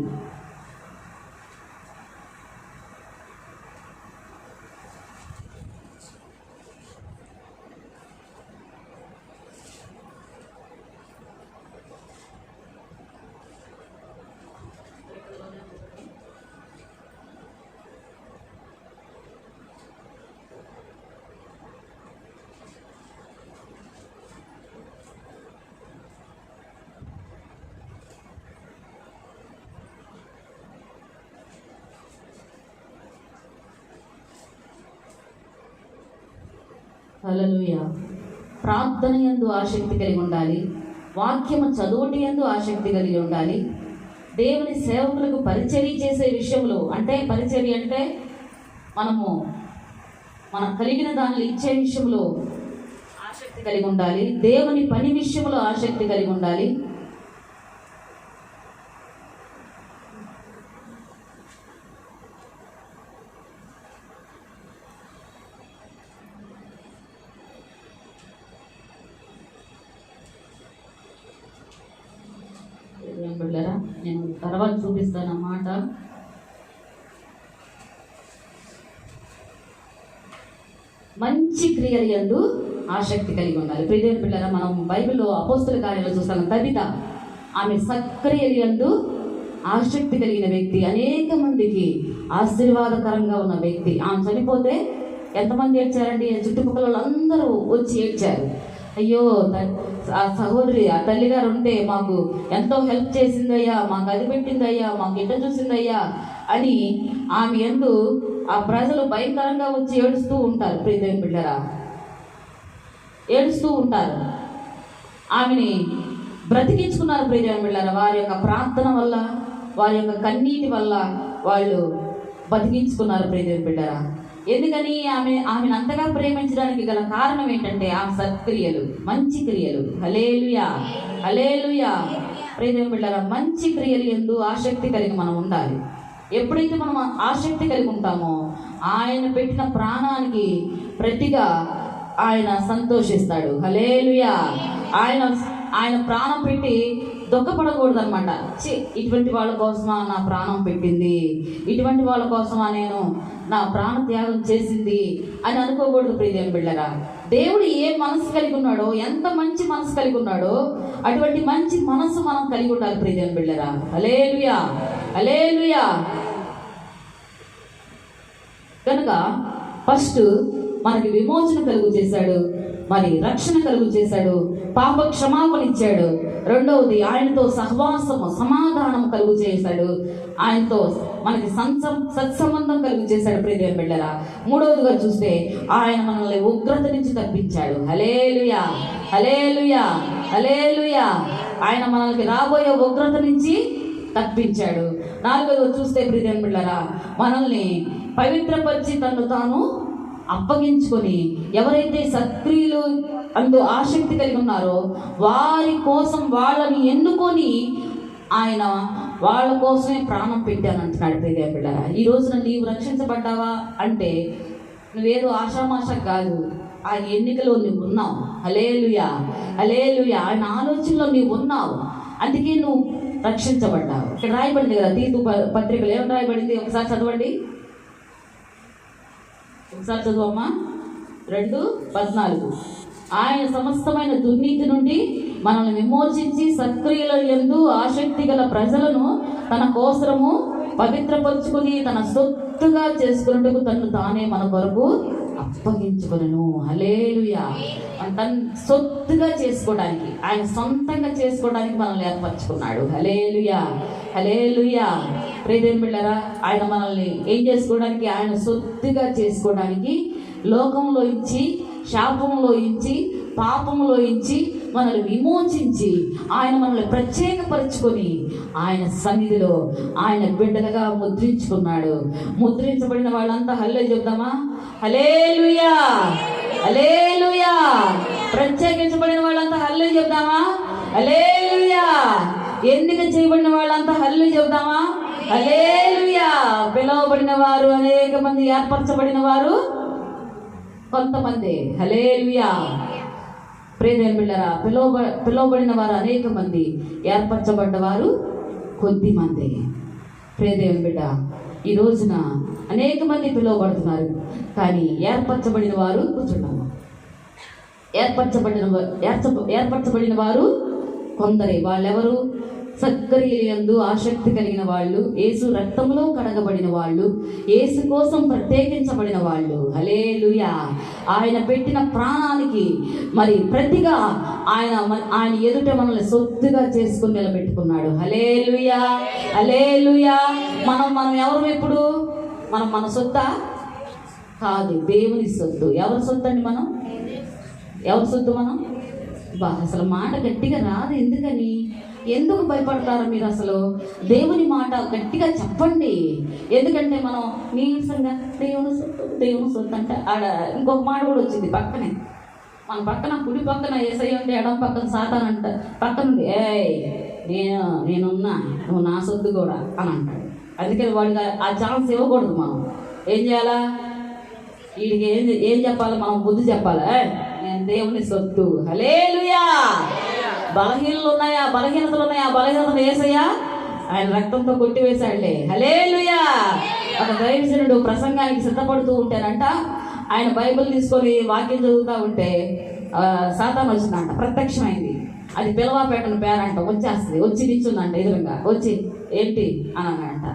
హల్లెలూయా. ప్రార్థన యందు ఆసక్తి కలిగి ఉండాలి. వాక్యము చదువుటి యందు ఆసక్తి కలిగి ఉండాలి. దేవుని సేవకులకు పరిచర్య చేసే విషయంలో, అంటే పరిచర్య అంటే మనం కలిగిన దానిలో ఇచ్చే విషయంలో ఆసక్తి కలిగి ఉండాలి. దేవుని పని విషయంలో ఆసక్తి కలిగి ఉండాలి. బిడ్డలారా, నేను తర్వాత చూపిస్తాను అన్నమాట. మంచి క్రియల యందు ఆసక్తి కలిగి ఉండాలి. ప్రియమైన బిడ్డలారా, మనం బైబిల్లో అపోస్తల కార్యాలు చూస్తాం. తబిత, ఆమె సత్క్రియల యందు ఆసక్తి కలిగిన వ్యక్తి, అనేక మందికి ఆశీర్వాదకరంగా ఉన్న వ్యక్తి. ఆమె చనిపోతే ఎంతమంది ఏడ్చారండి? చుట్టుపక్కల వాళ్ళందరూ వచ్చి ఏడ్చారు. అయ్యో, ఆ సహోదరి, ఆ తల్లిగారు ఉంటే మాకు ఎంతో హెల్ప్ చేసిందయ్యా, మాకు అది పెట్టిందయ్యా, మాకు ఇట్ట చూసిందయ్యా అని ఆమె యందు ఆ ప్రజలు భయంకరంగా వచ్చి ఏడుస్తూ ఉంటారు. ప్రియమైన బిడ్డలారా, ఏడుస్తూ ఉంటారు. ఆమెని బ్రతికించుకున్నారు. ప్రియమైన బిడ్డలారా, వారి యొక్క ప్రార్థన వల్ల, వారి యొక్క కన్నీటి వల్ల వాళ్ళు బతికించుకున్నారు. ప్రియమైన బిడ్డలారా, ఎందుకని ఆమెను అంతగా ప్రేమించడానికి గల కారణం ఏంటంటే ఆమె సత్క్రియలు, మంచి క్రియలు. హల్లెలూయా, హల్లెలూయా. ప్రియమైన బిడ్డలారా, మంచి క్రియలు యందు ఆసక్తి కలిగి మనం ఉండాలి. ఎప్పుడైతే మనం ఆసక్తి కలిగి ఉంటామో ఆయన పెట్టిన ప్రాణానికి ప్రతిగా ఆయన సంతోషిస్తాడు. హల్లెలూయా. ఆయన ప్రాణం పెట్టి దుఃఖపడకూడదు అనమాట. ఇటువంటి వాళ్ళ కోసమా నా ప్రాణం పెట్టింది, ఇటువంటి వాళ్ళ కోసమా నేను నా ప్రాణ త్యాగం చేసింది అని అనుకోకూడదు. ప్రియమైన బిడ్డలారా, దేవుడు ఏ మనసు కలిగి ఉన్నాడో, ఎంత మంచి మనసు కలిగి ఉన్నాడో అటువంటి మంచి మనసు మనం కలిగి ఉండాలి. ప్రియమైన బిడ్డలారా, హల్లెలూయా, హల్లెలూయా. కనుక ఫస్ట్ మనకి విమోచన కలుగు చేశాడు, మరి రక్షణ కలుగు చేశాడు, పాప క్షమాపణ ఇచ్చాడు. రెండవది ఆయనతో సహవాసము, సమాధానం కలుగు చేశాడు, ఆయనతో మనకి సత్సంబంధం కలుగు చేశాడు. ప్రియమైన బిడ్డలారా, మూడవదిగా చూస్తే ఆయన మనల్ని ఉగ్రత నుంచి తప్పించాడు. హల్లెలూయా, హల్లెలూయా, హల్లెలూయా. ఆయన మనల్ని రాబోయే ఉగ్రత నుంచి తప్పించాడు. నాలుగవదిగా చూస్తే ప్రియమైన బిడ్డలారా, మనల్ని పవిత్రపరిచి తను తాను అప్పగించుకొని, ఎవరైతే సత్క్రియలు అందు ఆసక్తి కలిగి ఉన్నారో వారి కోసం వాళ్ళని ఎన్నుకొని ఆయన వాళ్ళ కోసమే ప్రాణం పెట్టాను అంటున్నాడు. ప్రియమైన బిడ్డలారా, ఈ రోజున నీవు రక్షించబడ్డావా అంటే నువ్వేదో ఆషామాష కాదు, ఆయన ఎన్నికలో నువ్వు ఉన్నావు. హల్లెలూయా, హల్లెలూయా. ఆయన ఆలోచనలో నీవు ఉన్నావు. అందుకే నువ్వు రక్షించబడ్డావు. ఇక్కడ రాయబడింది కదా తీతు పత్రికలు ఏమని రాయబడింది? ఒకసారి చదవండి, ఒకసారి చదువమ్మా. 2:14 ఆయన సమస్తమైన దుర్నీతి నుండి మనల్ని విమోచించి సత్క్రియల యందు ఆసక్తి గల ప్రజలను తన కోసరము పవిత్రపరుచుకుని తన సొత్తుగా చేసుకున్నట్టుకు తను తానే మన కొరకు అప్పగించుకొనెను. హల్లెలూయా. తన సొత్తుగా చేసుకోవడానికి, ఆయన సొంతంగా చేసుకోవడానికి మనల్ని ఏర్పరచుకున్నాడు. హల్లెలూయా, హల్లెలూయా. ప్రియదేవుని బిడ్డలారా, ఆయన మనల్ని ఏం చేసుకోవడానికి? ఆయన సొత్తుగా చేసుకోవడానికి, లోకంలో ఇచ్చి, శాపంలో ఇచ్చి, పాపంలో ఇచ్చి మనల్ని విమోచించి ఆయన మనల్ని ప్రత్యేకపరుచుకొని ఆయన సన్నిధిలో ఆయన బిడ్డలుగా ముద్రించుకున్నాడు. ముద్రించబడిన వాళ్ళంతా హల్లెలూయా చెప్దామా? హల్లెలూయా, హల్లెలూయా. ప్రత్యేకించబడిన వాళ్ళంతా హల్లెలూయా చెప్దామా? హల్లెలూయా. ఎన్నిక చేయబడిన వాళ్ళంతా హల్లెలూయా చెప్దామా? హల్లెలూయా. పిలువబడిన వారు అనేక మంది, ఏర్పరచబడిన వారు కొంతమంది. హల్లెలూయా. ప్రియదేవుని బిడ్డలారా, పిలువబడిన వారు అనేక మంది, ఏర్పరచబడ్డవారు కొద్ది మంది. ప్రియదేవుని బిడ్డ, ఈ రోజున అనేక మంది పిలువబడుతున్నారు, కానీ ఏర్పరచబడిన వారు కూర్చున్నారు. ఏర్పరచబడిన వారు కొందరే. వాళ్ళెవరు? సత్క్రియలందు ఆసక్తి కలిగిన వాళ్ళు, యేసు రక్తంలో కడగబడిన వాళ్ళు, యేసు కోసం ప్రత్యేకించబడిన వాళ్ళు. హల్లెలూయా. ఆయన పెట్టిన ప్రాణానికి మరి ప్రతిగా ఆయన ఎదుట మనల్ని సొత్తుగా చేసుకుని నిలబెట్టుకున్నాడు. హల్లెలూయా, హల్లెలూయా. మనం ఎవరు? ఎప్పుడు మన సొత్తా? కాదు, దేవుని సొత్తు. ఎవరి సొత్తు అండి మనం? ఎవరి సొత్తు మనం? అసలు మాట గట్టిగా రాదు. ఎందుకు భయపడతారు మీరు? అసలు దేవుని మాట గట్టిగా చెప్పండి. ఎందుకంటే మనం నీరసంగా దేవుని సొత్తు అంటే ఆడ ఇంకొక మాట కూడా వచ్చింది పక్కనే. మన పక్కన కుడి పక్కన యేసయ్య ఉంటే, ఎడం పక్కన సాతాను అంట. పక్కనుండి నేనున్నా, నువ్వు నా సొత్తు కూడా అని అంటాడు. అందుకని వాడికి ఆ ఛాన్స్ ఇవ్వకూడదు. మనం ఏం చేయాలా? వీడికి ఏం చెప్పాలి? మనం బుద్ధి చెప్పాలా? నేను దేవుని సొత్తు. హల్లెలూయా. బలహీనతలు ఉన్నాయా? బలహీనతలు యేసయ్యా ఆయన రక్తంతో కొట్టివేశాడులే. హల్లెలూయా. ఒక దైవజనుడు ప్రసంగానికి సిద్ధపడుతూ ఉంటేనంట, ఆయన బైబిల్ తీసుకొని వాక్యం చదువుతూ ఉంటే సాతాను వచ్చిందంట, ప్రత్యక్షమైంది. అది పిలవాపేటను పేరంట. వచ్చి నిల్చుందంట ఎదురుగా. వచ్చి ఏంటి అని అన్నాడంట.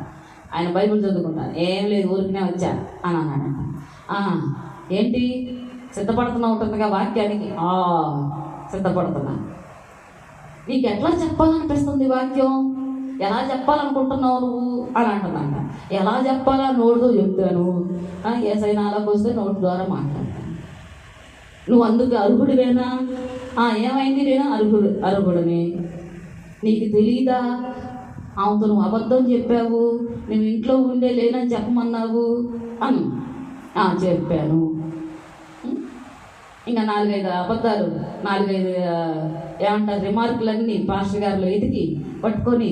ఆయన బైబిల్ చదువుకుంటాను. ఏం లేదు, ఊరికనే వచ్చా అని అన్నాడంట. ఏంటి సిద్ధపడుతున్నా ఉంటుందిగా వాక్యానికి? సిద్ధపడుతున్నా. నీకు ఎట్లా చెప్పాలనిపిస్తుంది వాక్యం? ఎలా చెప్పాలనుకుంటున్నావు నువ్వు అని అంటుందంట. ఎలా చెప్పాలా? నోటితో చెప్తాను. ఏసైనా అలాగ వస్తే నోటి ద్వారా మాట్లాడతాను. నువ్వు అందుకు అర్హుడివేనా? ఏమైంది? నేను అర్హుడిని. నీకు తెలీదా? ఆమెతో నువ్వు అబద్ధం చెప్పావు, నువ్వు ఇంట్లో ఉండే లేనని చెప్పమన్నావు అను. చెప్పాను. ఇంకా 4-5 అబద్ధాలు, 4-5 ఏమంటారు రిమార్కులన్నీ పాస్టర్ గారిలో ఎతికి పట్టుకొని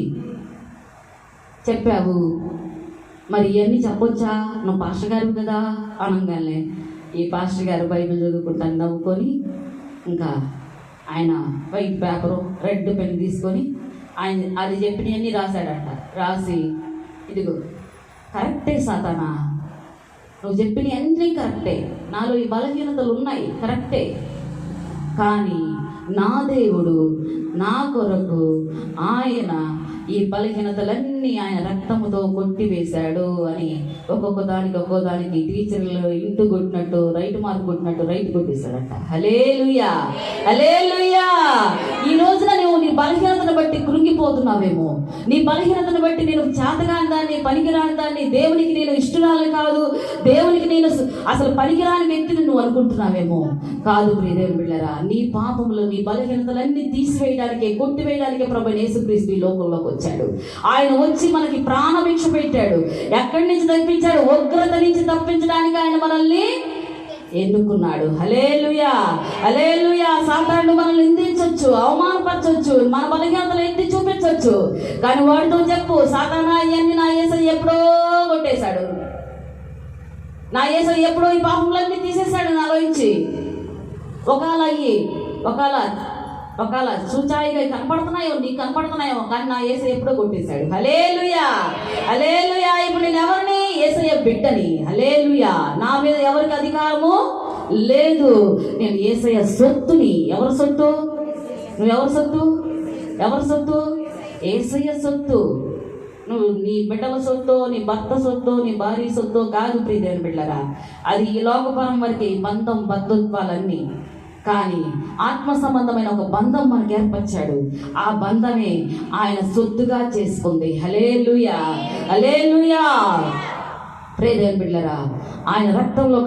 చెప్పావు. మరి ఇవన్నీ చెప్పొచ్చా? నువ్వు పాస్టర్ గారు కదా అనగానే ఈ పాస్టర్ గారు బైబిల్ చదువుకుంటాను నవ్వుకొని, ఇంకా ఆయన వైట్ పేపరు, రెడ్ పెన్ తీసుకొని ఆయన అది చెప్పినవన్నీ రాశాడంట. రాసి, ఇదిగో కరెక్టే సాతానా, నువ్వు చెప్పిన అన్నీ కరెక్టే, నాలో ఈ బలహీనతలు ఉన్నాయి కరెక్టే, కానీ నా దేవుడు నా కొరకు ఆయన ఈ బలహీనతలన్నీ ఆయన రక్తముతో కొట్టివేశాడు అని ఒక్కొక్క దానికి టీచర్లు ఇంటూ కొట్టినట్టు రైట్ మార్క్ కొట్టినట్టు రైట్ కొట్టేశాడట. హల్లెలూయా, హల్లెలూయా. ఈ రోజున నువ్వు నీ బలహీనతను బట్టి కృంగిపోతున్నావేమో, నీ బలహీనతను బట్టి నేను చేతగాని దాన్ని, పనికిరాని దాన్ని, దేవునికి నేను ఇష్టరాలు కాదు, దేవునికి నేను అసలు పనికిరాని వ్యక్తిని నువ్వు అనుకుంటున్నావేమో. కాదు ప్రియదేవుని బిడ్డలారా, నీ పాపములు, నీ బలహీనతలన్నీ తీసివేయడానికే, కొట్టివేయడానికే ప్రభు యేసుక్రీస్తు ఈ లోకంలోకి వచ్చాడు. ఆయన వచ్చి మనకి ప్రాణభిక్ష పెట్టాడు. ఎక్కడి నుంచి తప్పించాడు? ఉగ్రత నుంచి తప్పించడానికి ఆయన మనల్ని ఎన్నుకున్నాడు. హల్లెలూయా, హల్లెలూయా. సాతానుడు మనల్ని నిందించవచ్చు, అవమానపరచవచ్చు, మన బలహీనతలు ఎత్తి చూపించవచ్చు, కానీ వాడితో చెప్పు, సాతానా ఇవన్నీ నా యేసయ్య ఎప్పుడో కొట్టేశాడు, నా యేసయ్య ఎప్పుడో ఈ పాపములన్నీ తీసేశాడు నాలోంచి. ఒకవేళ ఒకవేళ చూచాయిగా కనపడుతున్నాయో, నీకు కనపడుతున్నాయో, కానీ నా యేసయ్య ఎప్పుడో కొట్టేశాడు. హల్లెలూయా, హల్లెలూయా. ఇప్పుడు నేను ఎవరిని? యేసయ్య బిడ్డని. హల్లెలూయా. నా మీద ఎవరికి అధికారము లేదు. నేను యేసయ్య సొత్తుని. ఎవరి సొత్తు? నువ్వు ఎవరి సొత్తు? ఎవరి సొత్తు? యేసయ్య సొత్తు. నువ్వు నీ బిడ్డల సొత్తు, నీ భర్త సొత్తు, నీ భార్య సొత్తు కాదు ప్రియమైన బిడ్డలారా. అది ఈ లోకపరం వరకే బంధం, బంధుత్వాలన్నీ. కానీ ఆత్మ సంబంధమైన ఒక బంధం మనకు ఏర్పరిచాడు. ఆ బంధమే ఆయన సొత్తుగా చేసుకుంది. హల్లెలూయా, హల్లెలూయా. ప్రియమైన బిడ్డలారా, ఆయన రక్తంలో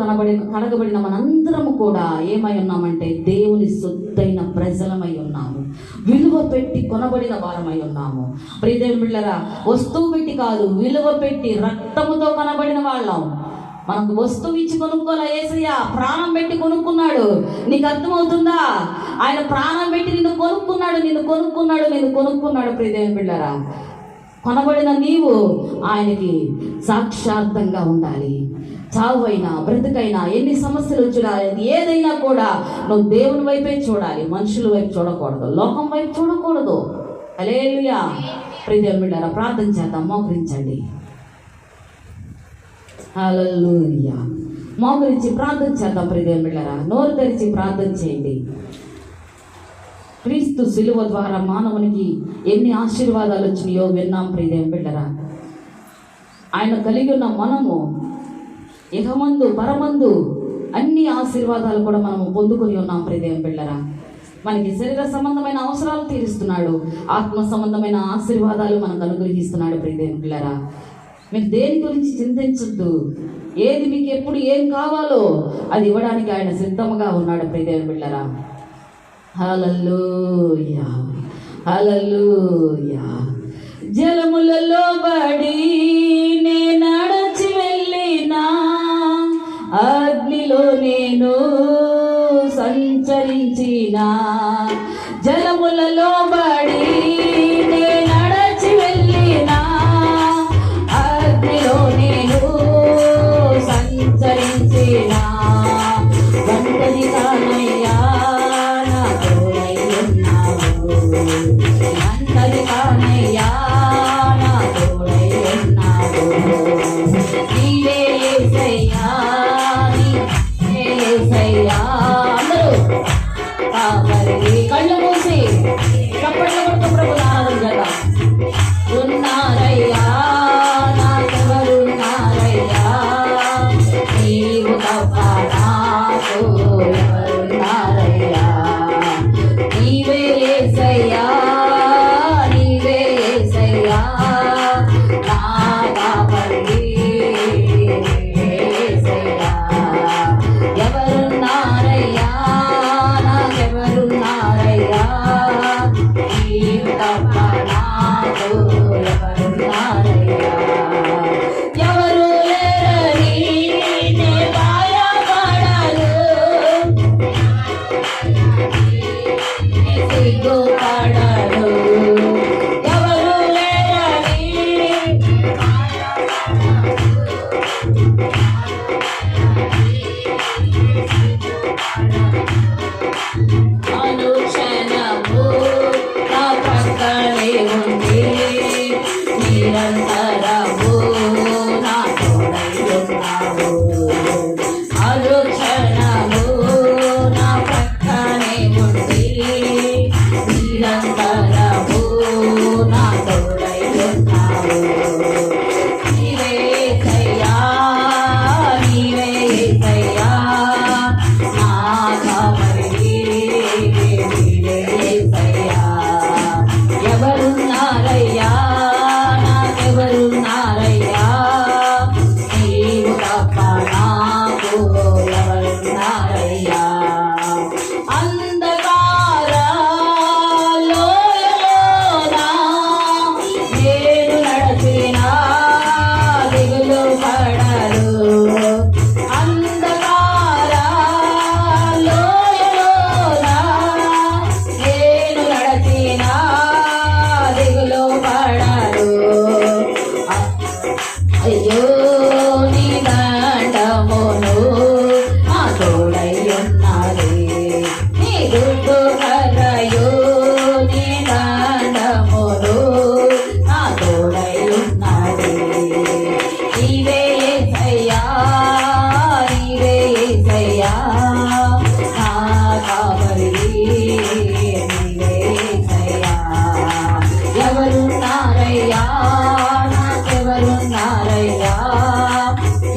కడగబడిన మనందరము కూడా ఏమై ఉన్నామంటే దేవుని సొత్తైన ప్రజలమై ఉన్నాము. విలువ పెట్టి కొనబడిన వారమై ఉన్నాము. ప్రియమైన బిడ్డలారా, వస్తువు పెట్టి కాదు, విలువ పెట్టి రక్తముతో కొనబడిన వాళ్ళం. మనకు వస్తువు ఇచ్చి కొనుక్కోలే యేసయ్య, ప్రాణం పెట్టి కొనుక్కున్నాడు. నీకు అర్థమవుతుందా? ఆయన ప్రాణం పెట్టి నిన్ను కొనుక్కున్నాడు. ప్రియమైన బిడ్డలారా, కొనబడిన నీవు ఆయనకి సాక్షార్థంగా ఉండాలి. చావైనా బ్రతుకైనా ఎన్ని సమస్యలు వచ్చినా ఏదైనా కూడా నువ్వు దేవుని వైపే చూడాలి, మనుషుల వైపు చూడకూడదు, లోకం వైపు చూడకూడదు. హల్లెలూయా. ప్రియమైన బిడ్డలారా, ప్రార్థన చేద్దాం. మోకరించండి. హల్లెలూయా. మోకరించి ప్రార్థన చేద్దాం. ప్రియమైన బిడ్డలారా, నోరు తెరిచి ప్రార్థన చేయండి. క్రీస్తు శిలువ ద్వారా మానవునికి ఎన్ని ఆశీర్వాదాలు వచ్చినాయో విన్నాం. ప్రియమైన బిడ్డలారా, ఆయన కలిగి ఉన్న మనము ఇహమందు పరమందు అన్ని ఆశీర్వాదాలు కూడా మనము పొందుకొని ఉన్నాం. ప్రియమైన బిడ్డలారా, మనకి శరీర సంబంధమైన అవసరాలు తీరుస్తున్నాడు, ఆత్మ సంబంధమైన ఆశీర్వాదాలు మనకు అనుగ్రహిస్తున్నాడు. ప్రియమైన బిడ్డలారా, మీరు దేని గురించి చింతించొద్దు. ఏది మీకు ఎప్పుడు ఏం కావాలో అది ఇవ్వడానికి ఆయన సిద్ధంగా ఉన్నాడు. ప్రియమైన బిడ్డలారా, హల్లెలూయా, హల్లెలూయా. జలములలో బడి నే నడచి వెళ్ళినా, అగ్నిలో నేను సంచరించిన, జలములలో బడి నే నడచి వెళ్ళినా, అగ్నిలో నేను సంచరించిన, ఒంటరి కానయ్యా నా తోడై ఉన్నావు, ఒంటరి కానయ్యా నా తోడై ఉన్నావు.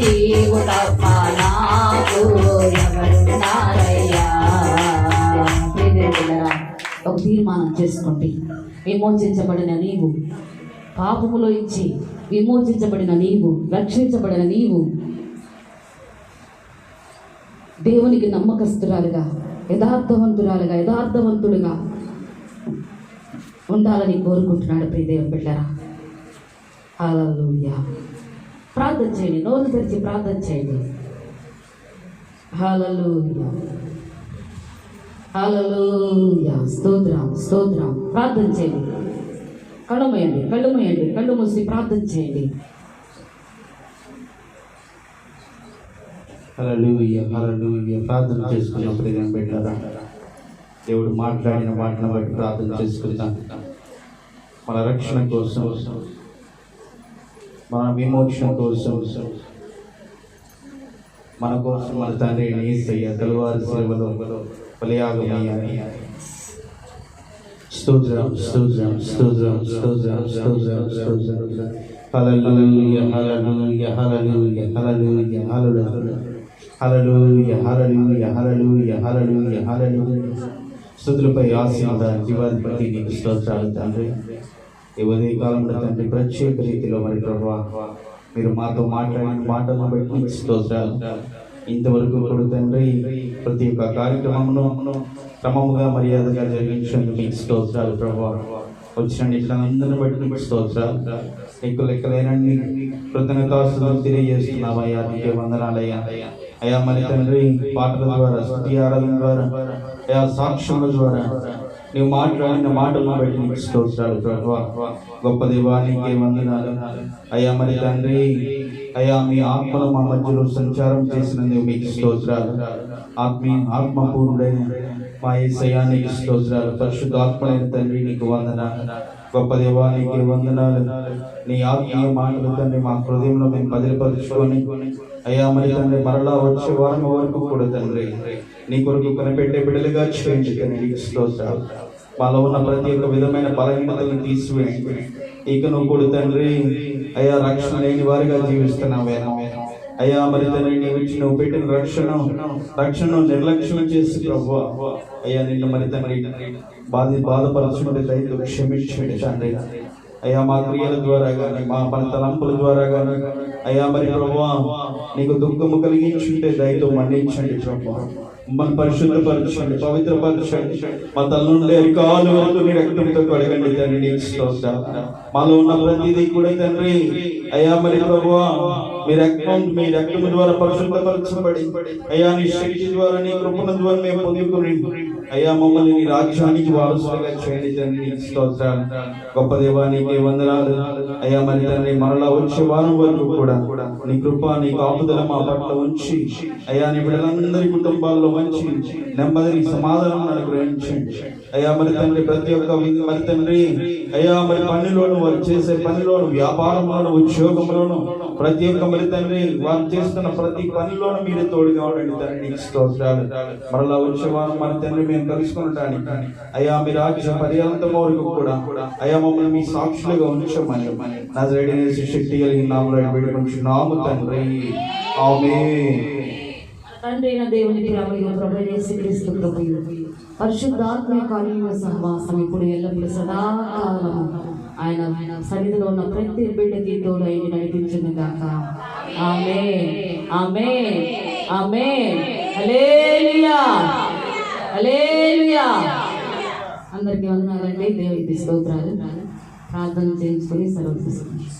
నీవు తప్ప నాకు ఎవరున్నారయ్యా. ఒక తీర్మానం చేసుకోండి. విమోచించబడిన నీవు, పాపములో ఇచ్చి విమోచించబడిన నీవు, రక్షించబడిన నీవు దేవునికి నమ్మకస్తురాలుగా, యథార్థవంతురాలుగా, యథార్థవంతుడుగా ఉండాలని కోరుకుంటున్నాడు ప్రియ దేవుని బిడ్డలారా. హల్లెలూయా. ప్రార్థన చేయండి, నోరు తెరిచి ప్రార్థన చేయండి. హల్లెలూయా, హల్లెలూయా. స్తోత్రం, స్తోత్రం. ప్రార్థన చేయండి. కళ్ళు మూయండి, కళ్ళు మూయండి, కళ్ళు మూసి ప్రార్థన చేయండి. హల్లెలూయా, హల్లెలూయా. ప్రార్థన చేసుకున్న ప్రియ బిడ్డలారా, దేవుడు మాట్లాడిన మాటను బట్టి ప్రార్థన చేసుకుందాం. మన రక్షణ కోసం, మన విమోచన కోసం, మన కోసం మన తండ్రి యేసయ్య కలువరి శిలువలో బలియాగమయ్యాని. స్తోత్రం, స్తోత్రం, స్తోత్రం, స్తోత్రం, స్తోత్రం, స్తోత్రం. హల్లెలూయా, హల్లెలూయా, హల్లెలూయా, హల్లెలూయా, హల్లెలూయా, హల్లెలూయా, హల్లెలూయా, హల్లెలూయా, హల్లెలూయా, హల్లెలూయా. స్తుతులపై ఆశీర్వాదాలు జీవాధిపతి నీకు స్తోత్రాలు తండ్రి. ఈ ఉదయ కాలంలో తండ్రి ప్రత్యేక రీతిలో మరి ప్రభువా మీరు మాతో మాట్లాడిన మాటలను బట్టి నీకు స్తోత్రాలు. ఇంతవరకు కూడా తండ్రి ప్రతి ఒక్క కార్యక్రమమును క్రమముగా మర్యాదగా జరిగించేందుకు మీకు స్తోత్రాలు ప్రభువా. వచ్చిన ఇట్లందరిని బట్టి నీకు స్తోత్రాలు. నీకు లెక్కలేనన్ని కృతజ్ఞతాస్తుతులు తెలియజేస్తున్నావయ్యా. నీకే వందనాలయ్యా. అయ్యా మరి తండ్రి పాటల ద్వారా, స్తుతి ఆరాధన ద్వారా, అయ్యా సాక్ష్యముల ద్వారా నీవు మాట్లాడిన మాటలను బట్టి నీకు స్తోత్రాలు ప్రభువా. గొప్ప దేవా నీకే వందనాలు. అయ్యా మరి తండ్రి అయ్యా మీ ఆత్మను మా మధ్యలో సంచారం చేసినందుకు మీకు స్తోత్రాలు. ఆత్మపూర్ణుడైన మా యేసయ్యా నీకు స్తోత్రాలు. పరిశుద్ధాత్మలైన తండ్రి నీకు వందనాలు. గొప్ప దేవా నీకే వందనాలు. నీ ఆత్మీయ మాటలు తండ్రి మా హృదయంలో మేము బదిలిపరుచుకొని అయ్యా మరి తండ్రి మరలా వచ్చే వారం వరకు కూడా తండ్రి నీ కొరకు కనిపెట్టే బిడ్డలుగా చేయండి తండ్రి. నీకు స్తోత్రాలు. మాలో ఉన్న ప్రతి ఒక్క విధమైన బలహీనతలను తీసివేయండి. ఇక నువ్వు కూడా తండ్రి అయ్యా రక్షణ లేని వారిగా జీవిస్తున్నావేనా అయ్యా మరి తండ్రి నువ్వు పెట్టిన రక్షణను నిర్లక్ష్యం చేసి ప్రభువా అయ్యా నిన్ను మరి తండ్రి బాధపరచుకుంటే దయతో క్షమించండి తండ్రి. అయ్యా మా క్రియల ద్వారా కానీ, మా మన తలంపుల ద్వారా కానీ అయ్యా మరి ప్రభువా నీకు దుఃఖము కలిగించుంటే దయతో మన్నించండి ప్రభువా. మన పరిశుద్ధపరచండి, పవిత్రపరచండి. మా తల నుండి అరికాలు వరకు నీ రక్తంతో కడగండి తండ్రి. నీకు స్తోత్రాలు. మాలో ఉన్న ప్రతిదీ కూడా తండ్రి అయ్యా మరి ప్రభువా మీ రక్తము ద్వారా పరిశుద్ధపరచబడి అయ్యా నీ శక్తి ద్వారా, నీ కృపణ ద్వారా మేము పొందుకుని అయ్యా మమ్మల్ని నీ రాజ్యానికి వారసులుగా చేయండి తండ్రి. నీకు స్తోత్రాలు. గొప్ప దేవా నీకే వందనాలు. అయ్యా మరి తండ్రి మరలా వచ్చే వారం వరకు కూడా నీ కృప, నీ కాపుదల మా పట్ల ఉంచి అయ్యా నీ బిడ్డలందరి కుటుంబాల్లో మంచి నెమ్మదిని, సమాధానం అనుగ్రహించండి. అయ్యా మరి తండ్రి ప్రతి ఒక్క మరి తండ్రి అయ్యా మరి పనిలోను, వారు చేసే పనిలోను, వ్యాపారంలోను, ఉద్యోగంలోను, ప్రతి ఒక్క మరి తండ్రి వారు చేస్తున్న ప్రతి పనిలోను మీరే తోడుగా ఉండండి తండ్రి. నీకు స్తోత్రాలు. మరలా వచ్చే వారం మన తండ్రి మేము కలుసుకుంటానికి అయ్యా మీ రాజ్య పర్యంతం వరకు కూడా అయ్యా మమ్మల్ని మీ సాక్షులుగా ఉంచమని నజరేయుడైన శక్తి కలిగిన నామములో వేడుకొంచున్నాము తండ్రి. ఆమేన్. తండ్రి అయిన దేవునికి ప్రభువైన యేసుక్రీస్తు కృపయు పరిశుద్ధాత్మ కార్యముల సహవాసం ఇప్పుడు ఎల్లప్పుడూ సదాకాలము ఆయన సన్నిధిలో ఉన్న ప్రతి బిడ్డకి తోడై నడిపించును గాక. ఆమేన్, ఆమేన్, ఆమేన్. హల్లెలూయా, హల్లెలూయా. అందరికీ వందనాలండి. దేవునికి స్తోత్రాలు. ప్రార్థన చేయించుకొని సెలవు తీసుకుంటాం.